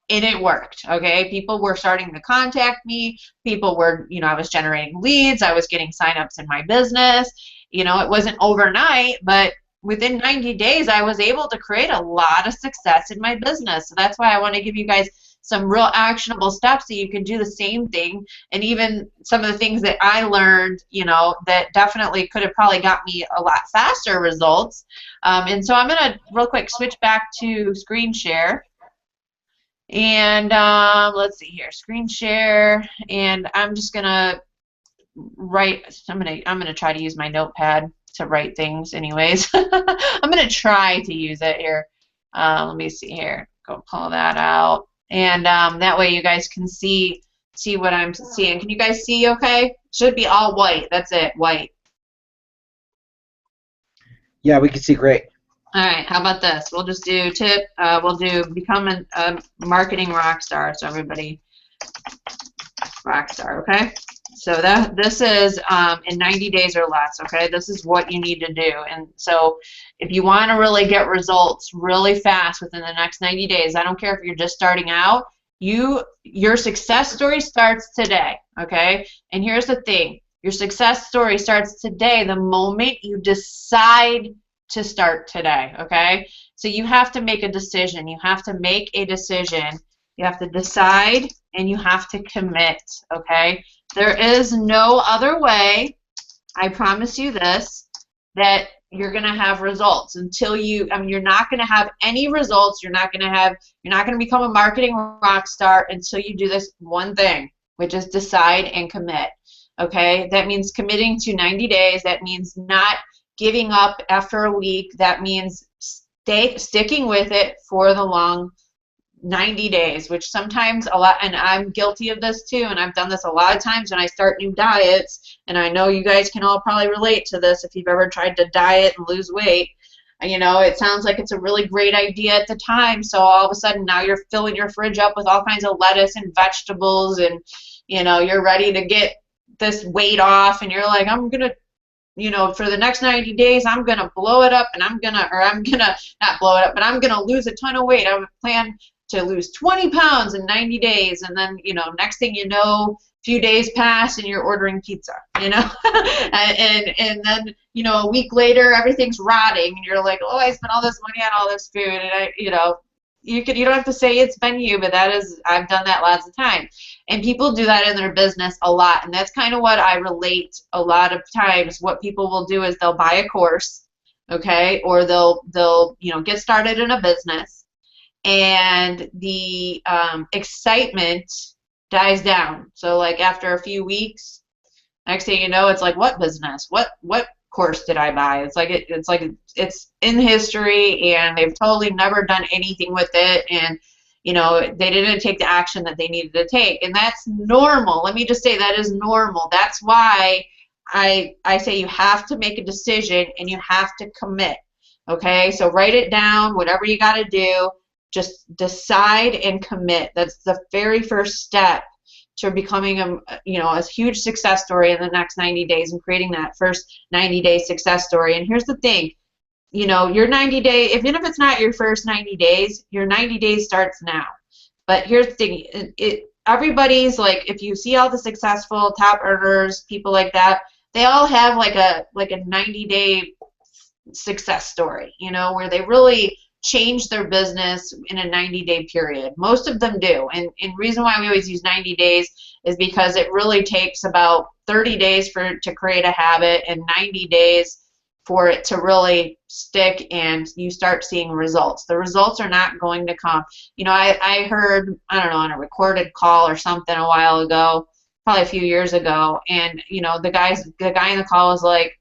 and it worked. Okay? People were starting to contact me. People were, you know, I was generating leads. I was getting signups in my business. You know, it wasn't overnight, but within 90 days, I was able to create a lot of success in my business. So that's why I want to give you guys some real actionable steps so you can do the same thing. And even some of the things that I learned, you know, that definitely could have probably got me a lot faster results. And so I'm going to real quick switch back to screen share. And let's see here, screen share. And I'm just going to write, I'm gonna try to use my notepad to write things anyways. I'm gonna try to use it here. Let me see here, go pull that out, and that way you guys can see what I'm seeing. Can you guys see okay? Should be all white. That's it, white.
Yeah, we can see great.
All right, how about this? We'll just do tip, we'll do become a marketing rock star. So everybody, rock star, okay? So this is in 90 days or less, okay? This is what you need to do. And so if you want to really get results really fast within the next 90 days, I don't care if you're just starting out, your success story starts today, okay? And here's the thing. Your success story starts today the moment you decide to start today, okay? So you have to make a decision. You have to make a decision. You have to decide, and you have to commit, okay? There is no other way, I promise you this, that you're going to have results until you, I mean, you're not going to have any results. You're not going to become a marketing rock star until you do this one thing, which is decide and commit, okay? That means committing to 90 days. That means not giving up after a week. That means sticking with it for the long 90 days, which sometimes a lot, and I'm guilty of this too, and I've done this a lot of times when I start new diets, and I know you guys can all probably relate to this if you've ever tried to diet and lose weight. You know, it sounds like it's a really great idea at the time, so all of a sudden now you're filling your fridge up with all kinds of lettuce and vegetables, and you know, you're ready to get this weight off, and you're like, I'm gonna, you know, for the next 90 days, I'm going to blow it up, and I'm going to not blow it up, but I'm going to lose a ton of weight. I plan to lose 20 pounds in 90 days, and then, you know, next thing you know, a few days pass, and you're ordering pizza, you know, and then, you know, a week later, everything's rotting, and you're like, oh, I spent all this money on all this food, and you know, you don't have to say it's been you, but I've done that lots of times. And people do that in their business a lot, and that's kind of what I relate a lot of times. What people will do is they'll buy a course, okay, or they'll you know, get started in a business, and the excitement dies down. So like after a few weeks, next thing you know, it's like, what business? What course did I buy? It's like it's in history, and they've totally never done anything with it, and you know, they didn't take the action that they needed to take, and that's normal. Let me just say that is normal. That's why I say you have to make a decision, and you have to commit, okay? So write it down, whatever you got to do, just decide and commit. That's the very first step to becoming a huge success story in the next 90 days and creating that first 90-day success story. And here's the thing, you know, your 90-day, even if it's not your first 90 days, your 90 days starts now. But here's the thing, everybody's like, if you see all the successful top earners, people like that, they all have like a 90-day success story, you know, where they really change their business in a 90-day period. Most of them do. And reason why we always use 90 days is because it really takes about 30 days to create a habit, and 90 days for it to really stick and you start seeing results. The results are not going to come. You know, I heard, I don't know, on a recorded call or something a while ago, probably a few years ago, and you know, the guy in the call was like,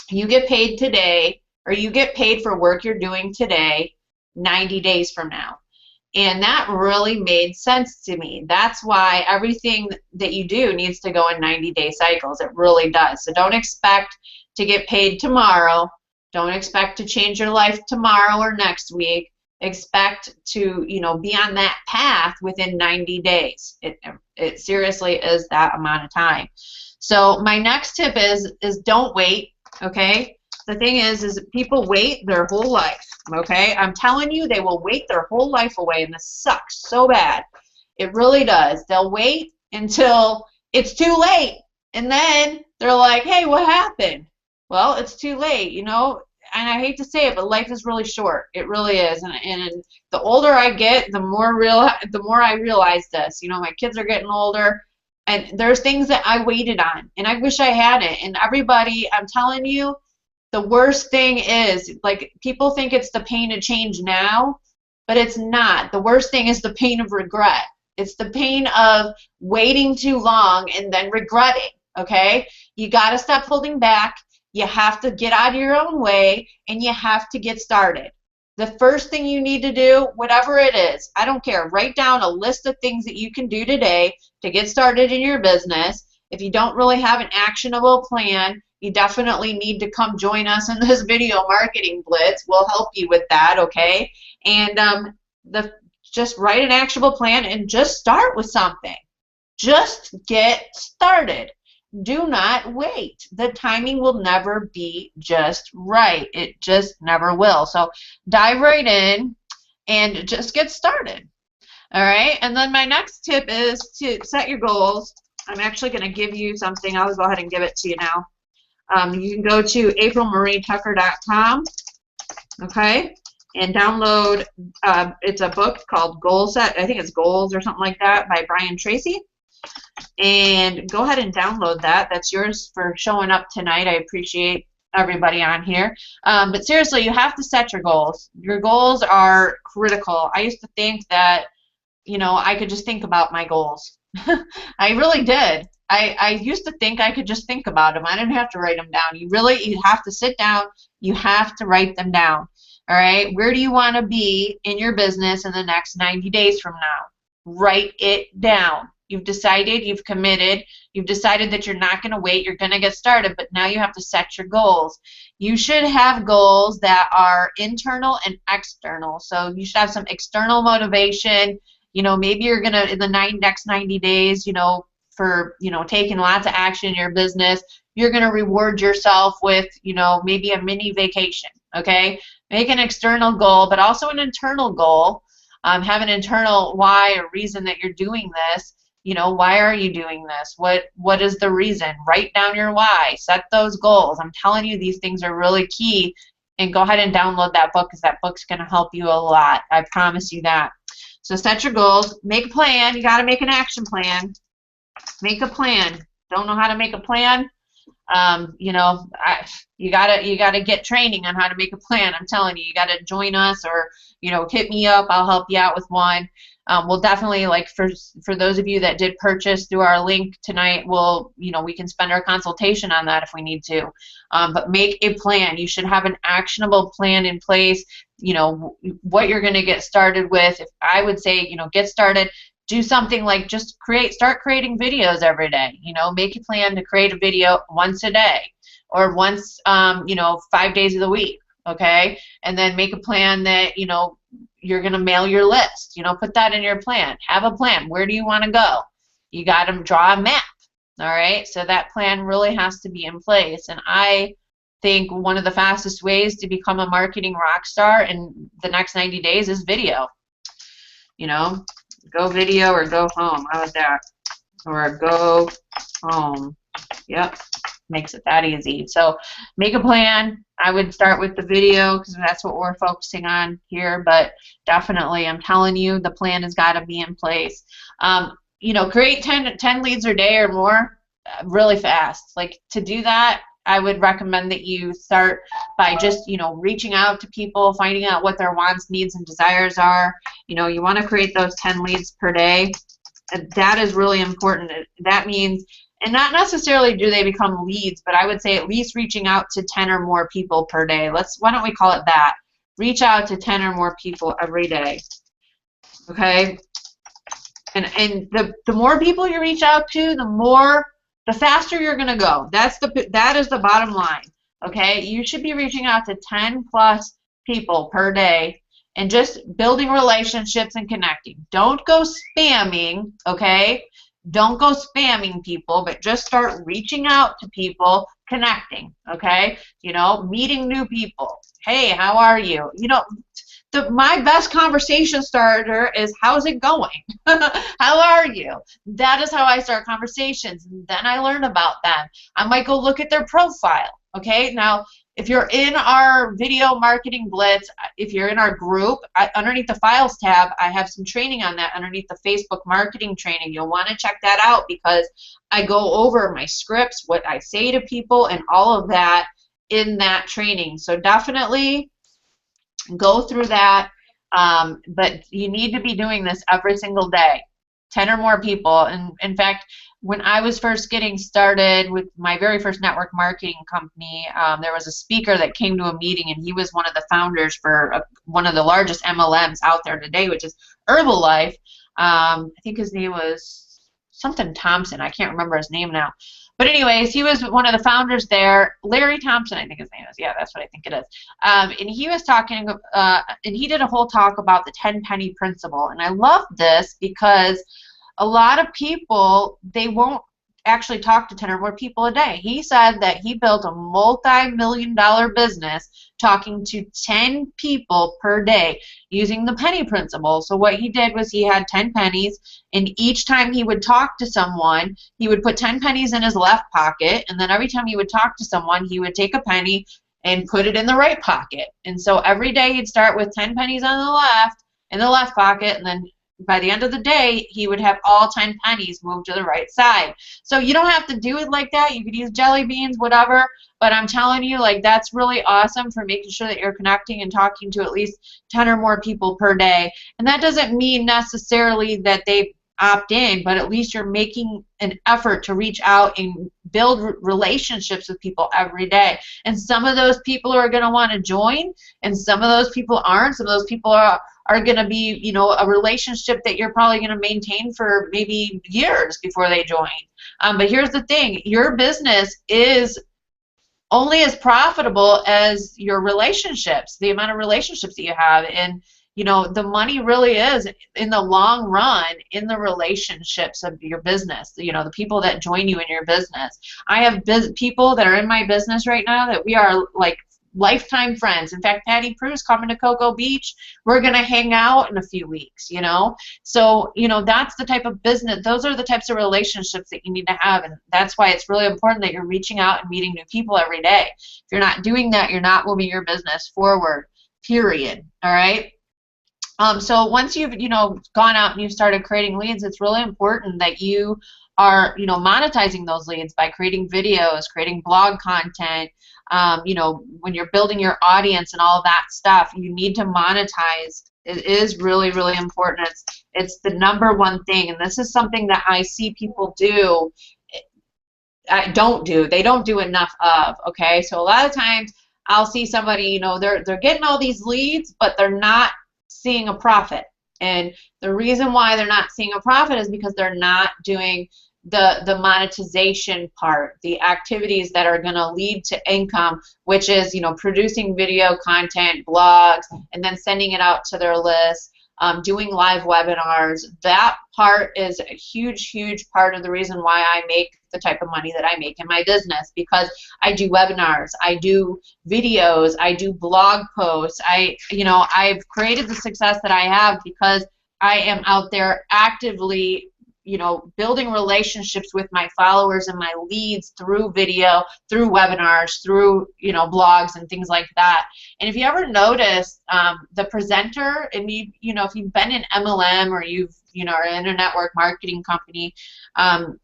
you get paid today, or you get paid for work you're doing today 90 days from now. And that really made sense to me. That's why everything that you do needs to go in 90-day cycles. It really does. So don't expect to get paid tomorrow. Don't expect to change your life tomorrow or next week. Expect to, you know, be on that path within 90 days. It seriously is that amount of time. So my next tip is don't wait, okay? The thing is people wait their whole life, okay? I'm telling you, they will wait their whole life away, and this sucks so bad. It really does. They'll wait until it's too late, and then they're like, hey, what happened? Well, it's too late, you know? And I hate to say it, but life is really short. It really is. And the older I get, the more I realize this. You know, my kids are getting older, and there's things that I waited on, and I wish I hadn't. And everybody, I'm telling you, the worst thing is, like, people think it's the pain of change now, but it's not. The worst thing is the pain of regret. It's the pain of waiting too long and then regretting, okay? You got to stop holding back. You have to get out of your own way, and you have to get started. The first thing you need to do, whatever it is, I don't care, write down a list of things that you can do today to get started in your business. If you don't really have an actionable plan, you definitely need to come join us in this video marketing blitz. We'll help you with that, okay? And just write an actionable plan and just start with something. Just get started. Do not wait. The timing will never be just right. It just never will. So dive right in and just get started. All right? And then my next tip is to set your goals. I'm actually going to give you something. I'll go ahead and give it to you now. You can go to aprilmarietucker.com, okay, and download, it's a book called Goal Set. I think it's Goals or something like that by Brian Tracy. And go ahead and download that. That's yours for showing up tonight. I appreciate everybody on here. But seriously, you have to set your goals. Your goals are critical. I used to think that, you know, I could just think about my goals. I really did. I used to think I could just think about them. I didn't have to write them down. You have to sit down. You have to write them down. All right? Where do you want to be in your business in the next 90 days from now? Write it down. You've decided, you've committed, you've decided that you're not going to wait, you're going to get started, but now you have to set your goals. You should have goals that are internal and external. So you should have some external motivation. You know, maybe you're going to, in the next 90 days, you know, for, you know, taking lots of action in your business, you're going to reward yourself with, you know, maybe a mini vacation, okay? Make an external goal, but also an internal goal. Have an internal why or reason that you're doing this. You know, why are you doing this? What is the reason? Write down your why. Set those goals. I'm telling you, these things are really key. And go ahead and download that book, because that book's going to help you a lot. I promise you that. So set your goals. Make a plan. You got to make an action plan. Make a plan. Don't know how to make a plan? You know, you gotta get training on how to make a plan. I'm telling you, you gotta join us, or, you know, hit me up. I'll help you out with one. We'll definitely, like, for those of you that did purchase through our link tonight, you know, we can spend our consultation on that if we need to. But make a plan. You should have an actionable plan in place. You know, what you're going to get started with. If I would say, you know, get started. Do something like just start creating videos every day. You know, make a plan to create a video once a day, or once, you know, 5 days of the week. Okay, and then make a plan that, you know, you're going to mail your list. You know, put that in your plan. Have a plan. Where do you want to go? You got to draw a map. All right, so that plan really has to be in place. And I think one of the fastest ways to become a marketing rock star in the next 90 days is video. You know, go video or go home. How about that? Or go home. Yep, makes it that easy. So make a plan. I would start with the video, because that's what we're focusing on here. But definitely, I'm telling you, the plan has got to be in place. You know, create 10 leads a day or more really fast. Like, to do that, I would recommend that you start by just, you know, reaching out to people, finding out what their wants, needs, and desires are. You know, you want to create those 10 leads per day. That is really important. That means, and not necessarily do they become leads, but I would say at least reaching out to 10 or more people per day. Why don't we call it that? Reach out to 10 or more people every day. okay? And the more people you reach out to, the faster you're gonna go. That is the bottom line. Okay, you should be reaching out to 10 plus people per day and just building relationships and connecting. Don't go spamming, okay? Don't go spamming people, but just start reaching out to people, connecting, okay? You know, meeting new people. Hey, how are you? You know, my best conversation starter is, how's it going? How are you? That is how I start conversations. And then I learn about them. I might go look at their profile. Okay, now if you're in our video marketing blitz, if you're in our group, underneath the files tab, I have some training on that underneath the Facebook marketing training. You'll want to check that out because I go over my scripts, what I say to people, and all of that in that training. So definitely go through that, but you need to be doing this every single day, 10 or more people. And in fact, when I was first getting started with my very first network marketing company, there was a speaker that came to a meeting, and he was one of the founders for one of the largest MLMs out there today, which is Herbalife. I think his name was something Thompson. I can't remember his name now. But anyways, he was one of the founders there. Larry Thompson, I think his name is. Yeah, that's what I think it is. And he was talking, and he did a whole talk about the 10 penny principle. And I love this because a lot of people, they won't actually talk to 10 or more people a day. He said that he built a multi-million-dollar business talking to 10 people per day using the penny principle. So what he did was he had 10 pennies, and each time he would talk to someone, he would put 10 pennies in his left pocket, and then every time he would talk to someone, he would take a penny and put it in the right pocket. And so every day he'd start with 10 pennies on the left, in the left pocket, and then by the end of the day, he would have all 10 pennies moved to the right side. So you don't have to do it like that. You could use jelly beans, whatever. But I'm telling you, like, that's really awesome for making sure that you're connecting and talking to at least 10 or more people per day. And that doesn't mean necessarily that they opt in, but at least you're making an effort to reach out and build relationships with people every day. And some of those people are going to want to join, and some of those people aren't. Some of those people are going to be, you know, a relationship that you're probably going to maintain for maybe years before they join. But here's the thing, your business is only as profitable as your relationships, the amount of relationships that you have. And you know, the money really is, in the long run, in the relationships of your business, you know, the people that join you in your business. I have people that are in my business right now that we are like lifetime friends. In fact, Patty Prue's coming to Cocoa Beach. We're going to hang out in a few weeks, you know. So, you know, that's the type of business, those are the types of relationships that you need to have. And that's why it's really important that you're reaching out and meeting new people every day. If you're not doing that, you're not moving your business forward, period. All right. So once you've, you know, gone out and you've started creating leads, it's really important that you are, you know, monetizing those leads by creating videos, creating blog content. You know, when you're building your audience and all of that stuff, you need to monetize. It is really, really important. It's the number one thing, and this is something that I see people do. They don't do enough of. Okay, so a lot of times I'll see somebody, you know, they're getting all these leads, but they're not seeing a profit. And the reason why they're not seeing a profit is because they're not doing the monetization part, the activities that are going to lead to income, which is, you know, producing video content, blogs, and then sending it out to their list, doing live webinars. That part is a huge, huge part of the reason why I make the type of money that I make in my business, because I do webinars, I do videos, I do blog posts. I've created the success that I have because I am out there actively, you know, building relationships with my followers and my leads through video, through webinars, through, you know, blogs and things like that. And if you ever notice, the presenter, and you know, if you've been in MLM or you've, you know, are in a network marketing company,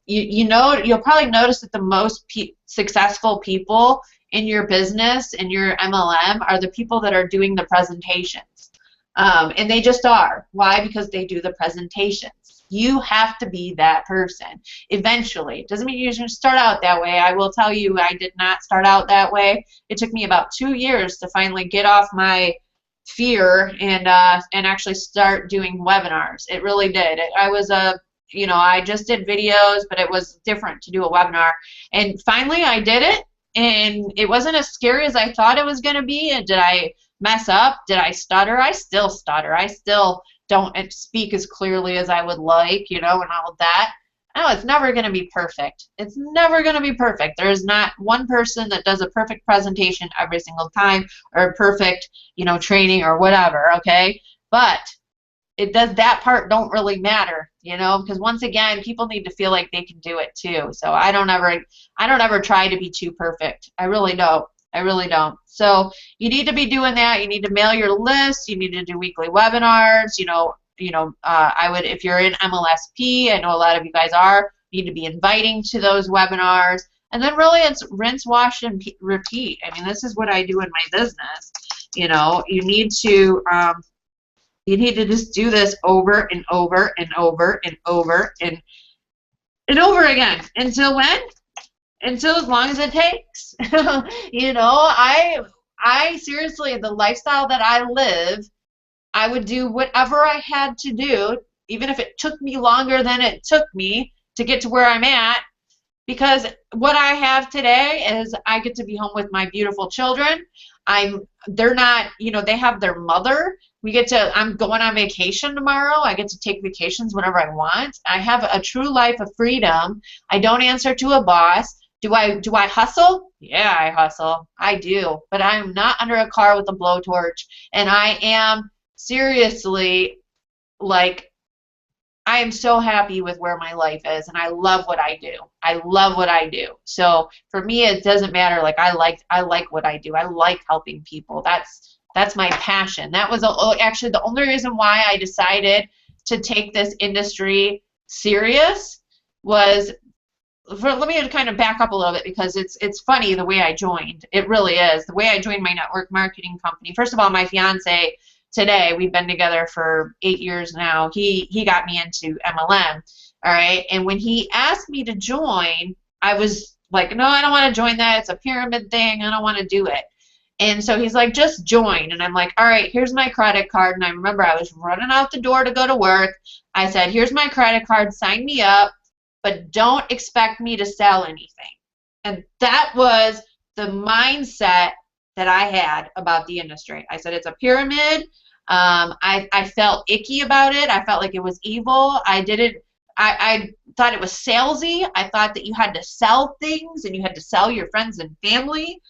you'll probably notice that the most successful people in your business, in your MLM, are the people that are doing the presentations. And they just are. Why? Because they do the presentations. You have to be that person eventually. Doesn't mean you're going to start out that way. I will tell you, I did not start out that way. It took me about 2 years to finally get off my fear and actually start doing webinars. It really did. I was I just did videos, but it was different to do a webinar. And finally I did it, and it wasn't as scary as I thought it was going to be. And did I mess up? Did I stutter? I still stutter. I still don't speak as clearly as I would like, and all of that. No, it's never going to be perfect. It's never going to be perfect. There is not one person that does a perfect presentation every single time, or a perfect, training or whatever, okay? But that part don't really matter, because once again, people need to feel like they can do it too. So I don't ever try to be too perfect. I really don't. I really don't. So you need to be doing that. You need to mail your list. You need to do weekly webinars. I would, if you're in MLSP, I know a lot of you guys are, you need to be inviting to those webinars. And then really it's rinse, wash, and repeat. I mean, this is what I do in my business. You need to just do this over and over and over and over and over again. Until when? Until as long as it takes. I seriously, the lifestyle that I live, I would do whatever I had to do, even if it took me longer than it took me to get to where I'm at, because what I have today is I get to be home with my beautiful children. They're not, they have their mother. I'm going on vacation tomorrow. I get to take vacations whenever I want. I have a true life of freedom. I don't answer to a boss. Do I hustle? Yeah, I hustle. I do. But I am not under a car with a blowtorch. And I am seriously, I am so happy with where my life is, and I love what I do. I love what I do. So for me, it doesn't matter. I like what I do. I like helping people. That's my passion. That was actually the only reason why I decided to take this industry serious was. Let me kind of back up a little bit, because it's funny the way I joined. It really is. The way I joined my network marketing company. First of all, my fiance today, we've been together for 8 years now. He got me into MLM, all right? And when he asked me to join, I was like, no, I don't want to join that. It's a pyramid thing. I don't want to do it. And so he's like, just join. And I'm like, all right, here's my credit card. And I remember I was running out the door to go to work. I said, here's my credit card. Sign me up. But don't expect me to sell anything. And that was the mindset that I had about the industry. I said it's a pyramid. I felt icky about it. I felt like it was evil. I thought it was salesy. I thought that you had to sell things and you had to sell your friends and family.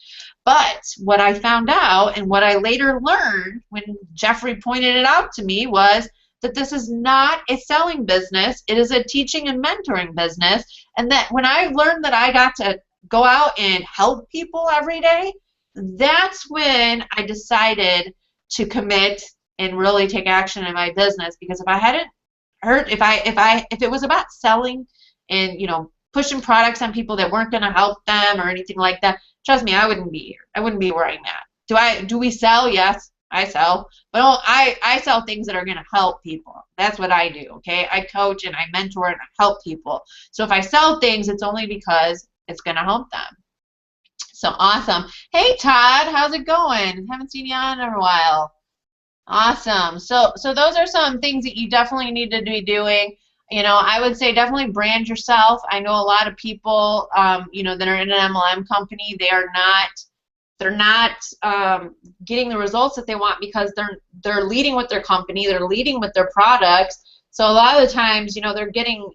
But what I found out, and what I later learned when Jeffrey pointed it out to me, was that this is not a selling business. It is a teaching and mentoring business. And that when I learned that I got to go out and help people every day, that's when I decided to commit and really take action in my business. Because if I hadn't heard, if it was about selling and pushing products on people that weren't going to help them or anything like that, trust me, I wouldn't be here. I wouldn't be where I'm at. Do we sell? Yes. I sell, but I sell things that are going to help people. That's what I do, okay? I coach and I mentor and I help people. So if I sell things, it's only because it's going to help them. So awesome. Hey, Todd, how's it going? Haven't seen you on in a while. Awesome. So those are some things that you definitely need to be doing. I would say definitely brand yourself. I know a lot of people, that are in an MLM company, they're not getting the results that they want because they're leading with their company, they're leading with their products. So a lot of the times, they're getting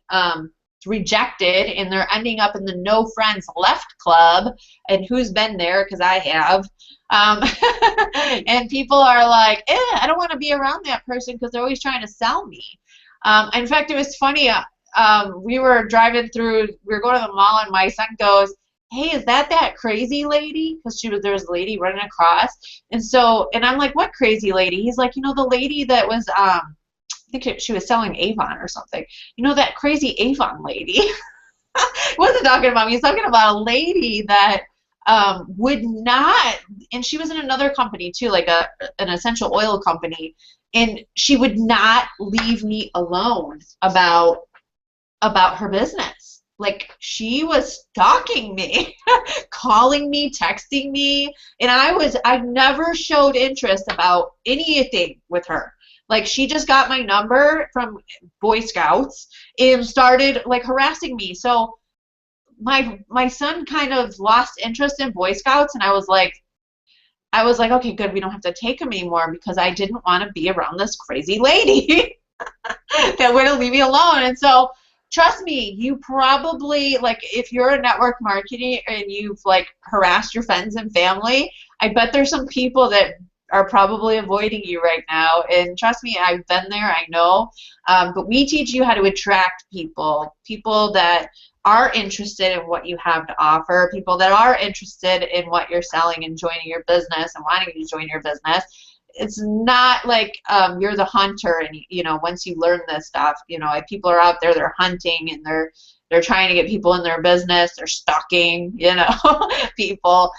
rejected and they're ending up in the no friends left club. And who's been there? Because I have. And people are like, I don't want to be around that person because they're always trying to sell me. In fact, it was funny. We were driving through, we were going to the mall, and my son goes, hey, is that crazy lady? Because there was a lady running across. And I'm like, what crazy lady? He's like, the lady that was, I think she was selling Avon or something. That crazy Avon lady. He wasn't talking about me. He's talking about a lady that would not, and she was in another company too, like an essential oil company, and she would not leave me alone about her business. like she was stalking me, calling me, texting me, and I never showed interest about anything with her. Like she just got my number from Boy Scouts and started like harassing me. So my son kind of lost interest in Boy Scouts, and I was like, okay, good, we don't have to take him anymore because I didn't want to be around this crazy lady that wouldn't leave me alone. And so trust me, you probably, like, if you're a network marketing and you've like harassed your friends and family, I bet there's some people that are probably avoiding you right now. And trust me, I've been there, I know. But we teach you how to attract people that are interested in what you have to offer, people that are interested in what you're selling and joining your business and wanting to join your business. It's not like you're the hunter and, you know, once you learn this stuff, you know, people are out there, they're hunting and they're trying to get people in their business, they're stalking, you know, people.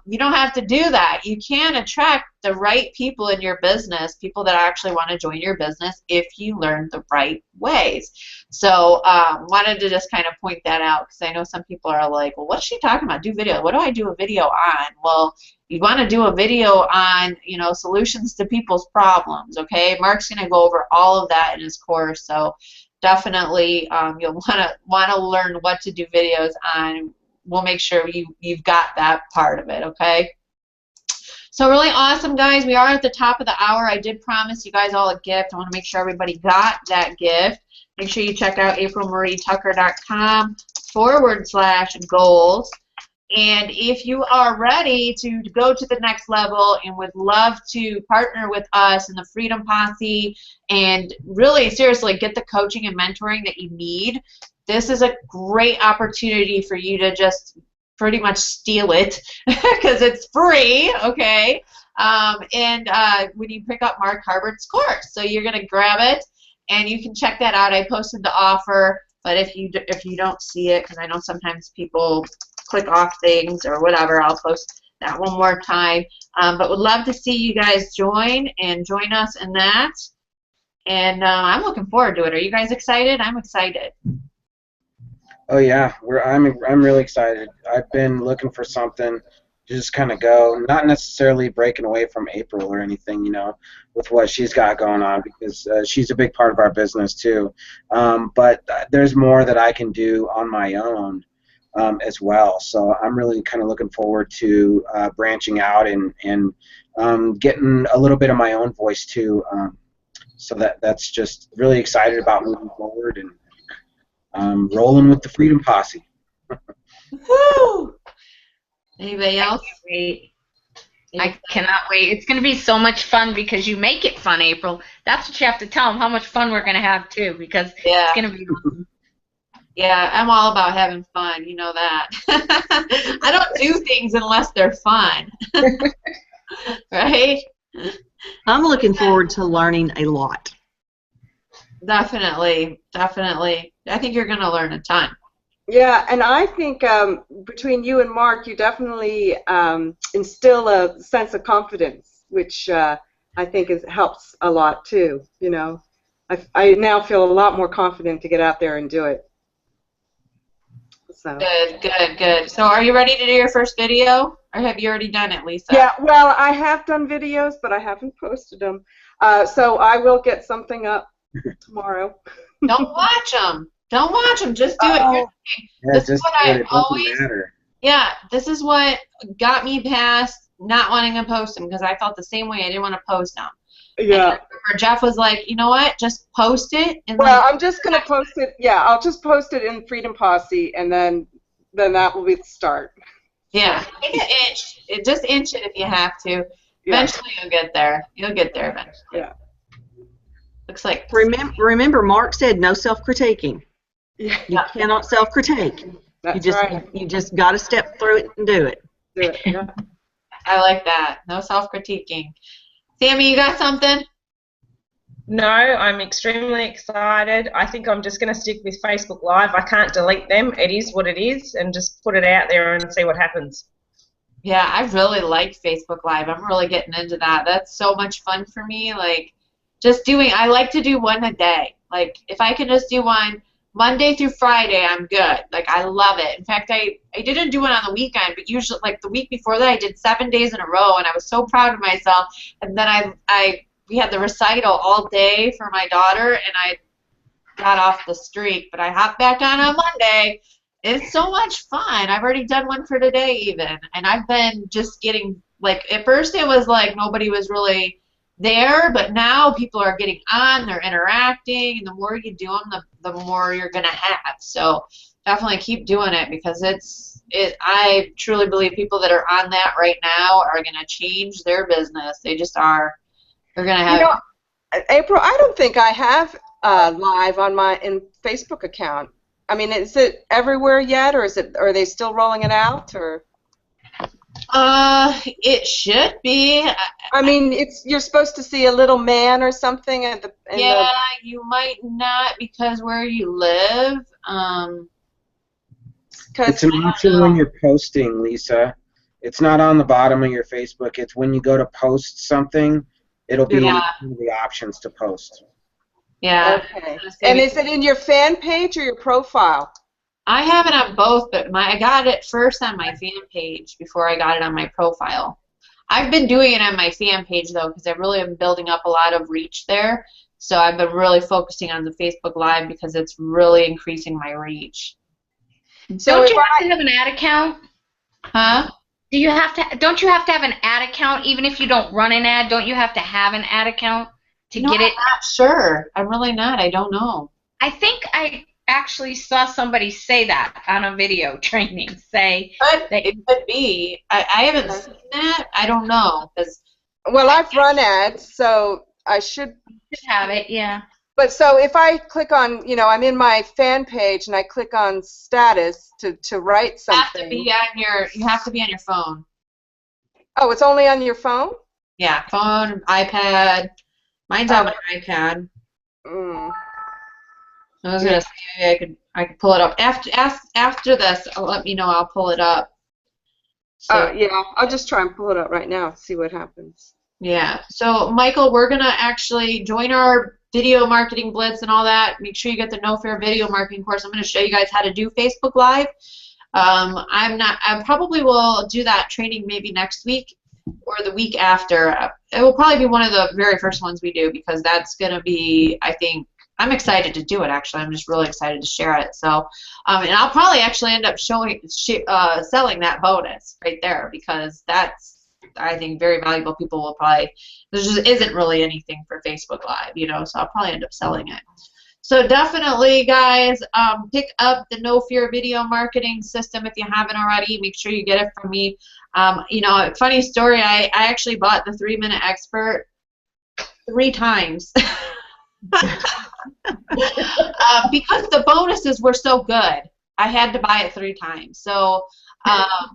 You don't have to do that. You can attract the right people in your business, people that actually want to join your business if you learn the right ways. So wanted to just kind of point that out because I know some people are like, well, what's she talking about? Do video. What do I do a video on? Well, you want to do a video on, you know, solutions to people's problems, okay? Mark's going to go over all of that in his course, so definitely you'll want to learn what to do videos on. We'll make sure you've got that part of it, okay? So really awesome, guys. We are at the top of the hour. I did promise you guys all a gift. I want to make sure everybody got that gift. Make sure you check out aprilmarietucker.com/goals. And if you are ready to go to the next level and would love to partner with us in the Freedom Posse and really seriously get the coaching and mentoring that you need, this is a great opportunity for you to just pretty much steal it because it's free, okay? When you pick up Mark Harbert's course. So you're going to grab it and you can check that out. I posted the offer, but if you don't see it, because I know sometimes people click off things or whatever, I'll post that one more time. But would love to see you guys join us in that. And I'm looking forward to it. Are you guys excited? I'm excited.
Oh yeah, I'm really excited. I've been looking for something to just kind of go, not necessarily breaking away from April or anything, you know, with what she's got going on, because she's a big part of our business too. But there's more that I can do on my own as well. So I'm really kind of looking forward to branching out and getting a little bit of my own voice too. So that's just really excited about moving forward and rolling with the Freedom Posse.
Woo! Anybody else?
I cannot wait. It's going to be so much fun because you make it fun, April. That's what you have to tell them, how much fun we're going to have too, because it's going to be awesome.
Yeah, I'm all about having fun. You know that. I don't do things unless they're fun. Right?
I'm looking forward to learning a lot.
Definitely. I think you're going to learn a ton.
Yeah, and I think between you and Mark, you definitely instill a sense of confidence, which I think helps a lot too. You know, I now feel a lot more confident to get out there and do it. So.
Good. So are you ready to do your first video, or have you already done it, Lisa?
Yeah, well, I have done videos, but I haven't posted them. So I will get something up tomorrow.
Don't watch them. Don't watch them. Just do it.
Yeah,
this is what I always.
Matter.
Yeah, this is what got me past not wanting to post them, because I felt the same way. I didn't want to post them.
Yeah.
And Jeff was like, you know what? Just post it. And
well, I'm just gonna post it. Yeah, I'll just post it in Freedom Posse, and then that will be the start.
Yeah, make an inch. Just inch it if you have to. Eventually, you'll get there. You'll get there eventually.
Yeah.
Looks like.
Remember, Mark said no self-critiquing.
Yeah.
You cannot self-critique.
That's
You just got to step through it and do it.
Do it. Yeah.
I like that. No self-critiquing. Sammy, you got something?
No, I'm extremely excited. I think I'm just going to stick with Facebook Live. I can't delete them. It is what it is, and just put it out there and see what happens.
Yeah, I really like Facebook Live. I'm really getting into that. That's so much fun for me. Like, I like to do one a day. Like, if I can just do one Monday through Friday, I'm good. Like, I love it. In fact, I didn't do it on the weekend, but usually, like, the week before that, I did 7 days in a row, and I was so proud of myself. And then we had the recital all day for my daughter, and I got off the streak, but I hopped back on Monday. It's so much fun. I've already done one for today even, and I've been just getting, like, at first it was like nobody was really there, but now people are getting on, they're interacting, and the more you do them, the more you're going to have. So definitely keep doing it, because I truly believe people that are on that right now are going to change their business. They just are. They're going to have...
You know, April, I don't think I have live on my Facebook account. I mean, is it everywhere yet, or are they still rolling it out, or?
It should be.
I mean, you're supposed to see a little man or something at the.
You might not, because where you live.
It's an option when you're posting, Lisa. It's not on the bottom of your Facebook. It's when you go to post something, it'll be one of the options to post.
Yeah.
Okay. And is it in your fan page or your profile?
I have it on both, but I got it first on my fan page before I got it on my profile. I've been doing it on my fan page, though, because I really am building up a lot of reach there. So I've been really focusing on the Facebook Live because it's really increasing my reach.
So don't you have to have an ad account?
Huh?
Don't you have to have an ad account even if you don't run an ad? Don't you have to have an ad account to get it?
I'm not sure. I'm really not. I don't know.
I think I actually saw somebody say that on a video training.
It could be. I haven't seen that. I don't know.
Well, I've run ads, so I should
have it. Yeah.
But so if I click on, I'm in my fan page and I click on status to write something.
You have to be on your phone.
Oh, it's only on your phone?
Yeah, phone, iPad. Mine's on my iPad. I was gonna say maybe I could pull it up after this. Let me know. I'll pull it up. So,
yeah, I'll just try and pull it up right now. See what happens.
Yeah. So Michael, we're gonna actually join our video marketing blitz and all that. Make sure you get the No Fear video marketing course. I'm gonna show you guys how to do Facebook Live. I probably will do that training maybe next week or the week after. It will probably be one of the very first ones we do, because that's gonna be, I think, I'm excited to do it, actually. I'm just really excited to share it. So, and I'll probably actually end up selling that bonus right there, because that's, I think, very valuable. People will probably, there just isn't really anything for Facebook Live, so I'll probably end up selling it. So definitely, guys, pick up the No Fear video marketing system if you haven't already. Make sure you get it from me. Funny story, I actually bought the 3-Minute Expert 3 times. Because the bonuses were so good, I had to buy it 3 times. So, I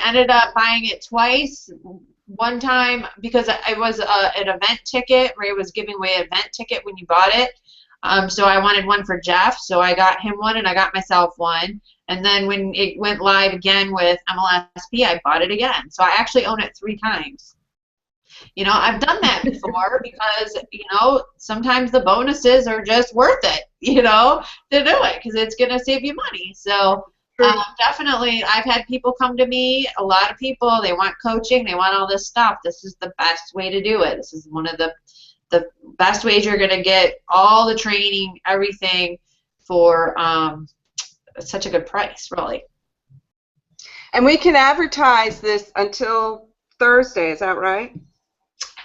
ended up buying it twice. One time because it was an event ticket. Ray was giving away an event ticket when you bought it. So I wanted one for Jeff, so I got him one and I got myself one. And then when it went live again with MLSP, I bought it again. So I actually own it 3 times. I've done that before because, sometimes the bonuses are just worth it, to do it, because it's going to save you money. So definitely, I've had people come to me, a lot of people, they want coaching, they want all this stuff. This is the best way to do it. This is one of the best ways you're going to get all the training, everything for such a good price, really.
And we can advertise this until Thursday, is that right?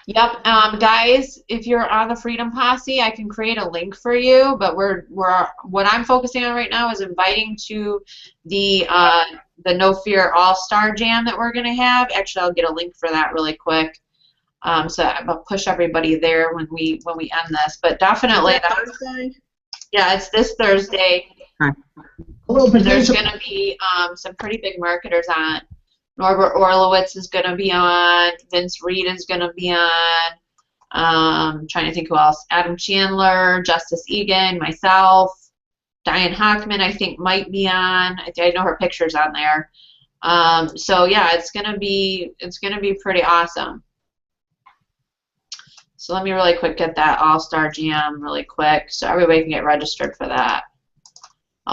Yep, guys, if you're on the Freedom Posse, I can create a link for you, but what I'm focusing on right now is inviting to the No Fear All-Star Jam that we're going to have. Actually, I'll get a link for that really quick. So I'll push everybody there when we end this. But definitely,
Thursday?
Yeah, it's this Thursday.
Huh.
There's going to be some pretty big marketers on. Norbert Orlowitz is going to be on. Vince Reed is going to be on. Trying to think who else. Adam Chandler, Justice Egan, myself, Diane Hockman, I think, might be on. I know her picture's on there. So yeah, it's going to be pretty awesome. So let me really quick get that All-Star GM really quick so everybody can get registered for that.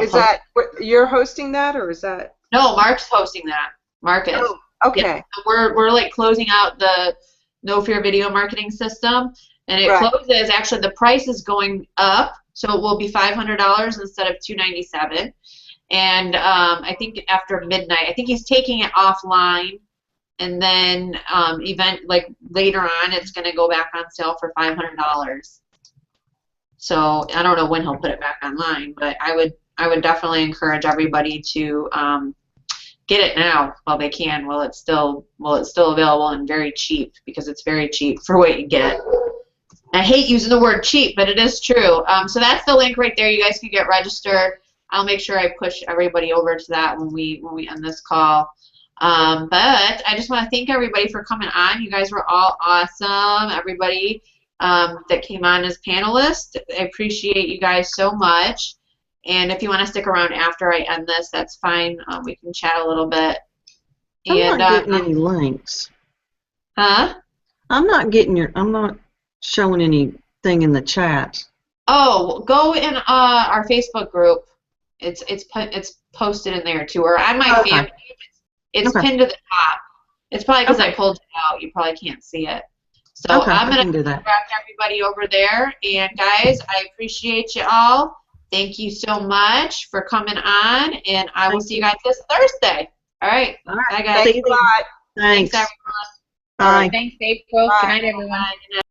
Is that you're hosting that, or is that?
No, Mark's hosting that. Mark is.
Oh, okay.
Yeah, we're like closing out the No Fear video marketing system, and it
Right.
closes. Actually, the price is going up, so it will be $500 instead of $297. And I think after midnight, I think he's taking it offline, and then like later on, it's going to go back on sale for $500. So I don't know when he'll put it back online, but I would definitely encourage everybody to get it now while they can, while it's still available and very cheap, because it's very cheap for what you get. I hate using the word cheap, but it is true. So that's the link right there. You guys can get registered. I'll make sure I push everybody over to that when we end this call. But I just want to thank everybody for coming on. You guys were all awesome. Everybody that came on as panelists, I appreciate you guys so much. And if you want to stick around after I end this, that's fine. We can chat a little bit.
I'm not getting any links.
Huh?
I'm not showing anything in the chat.
Oh, go in our Facebook group. It's posted in there too, or on my fan page. It's pinned to the top. It's probably because I pulled it out. You probably can't see it. So I'm going to direct everybody over there. And guys, I appreciate you all. Thank you so much for coming on, and I will see you guys this Thursday. All right. Bye, guys.
Thanks a lot.
Thanks,
everyone.
Bye.
Thanks, April. Good night, everyone.
Bye. Good night.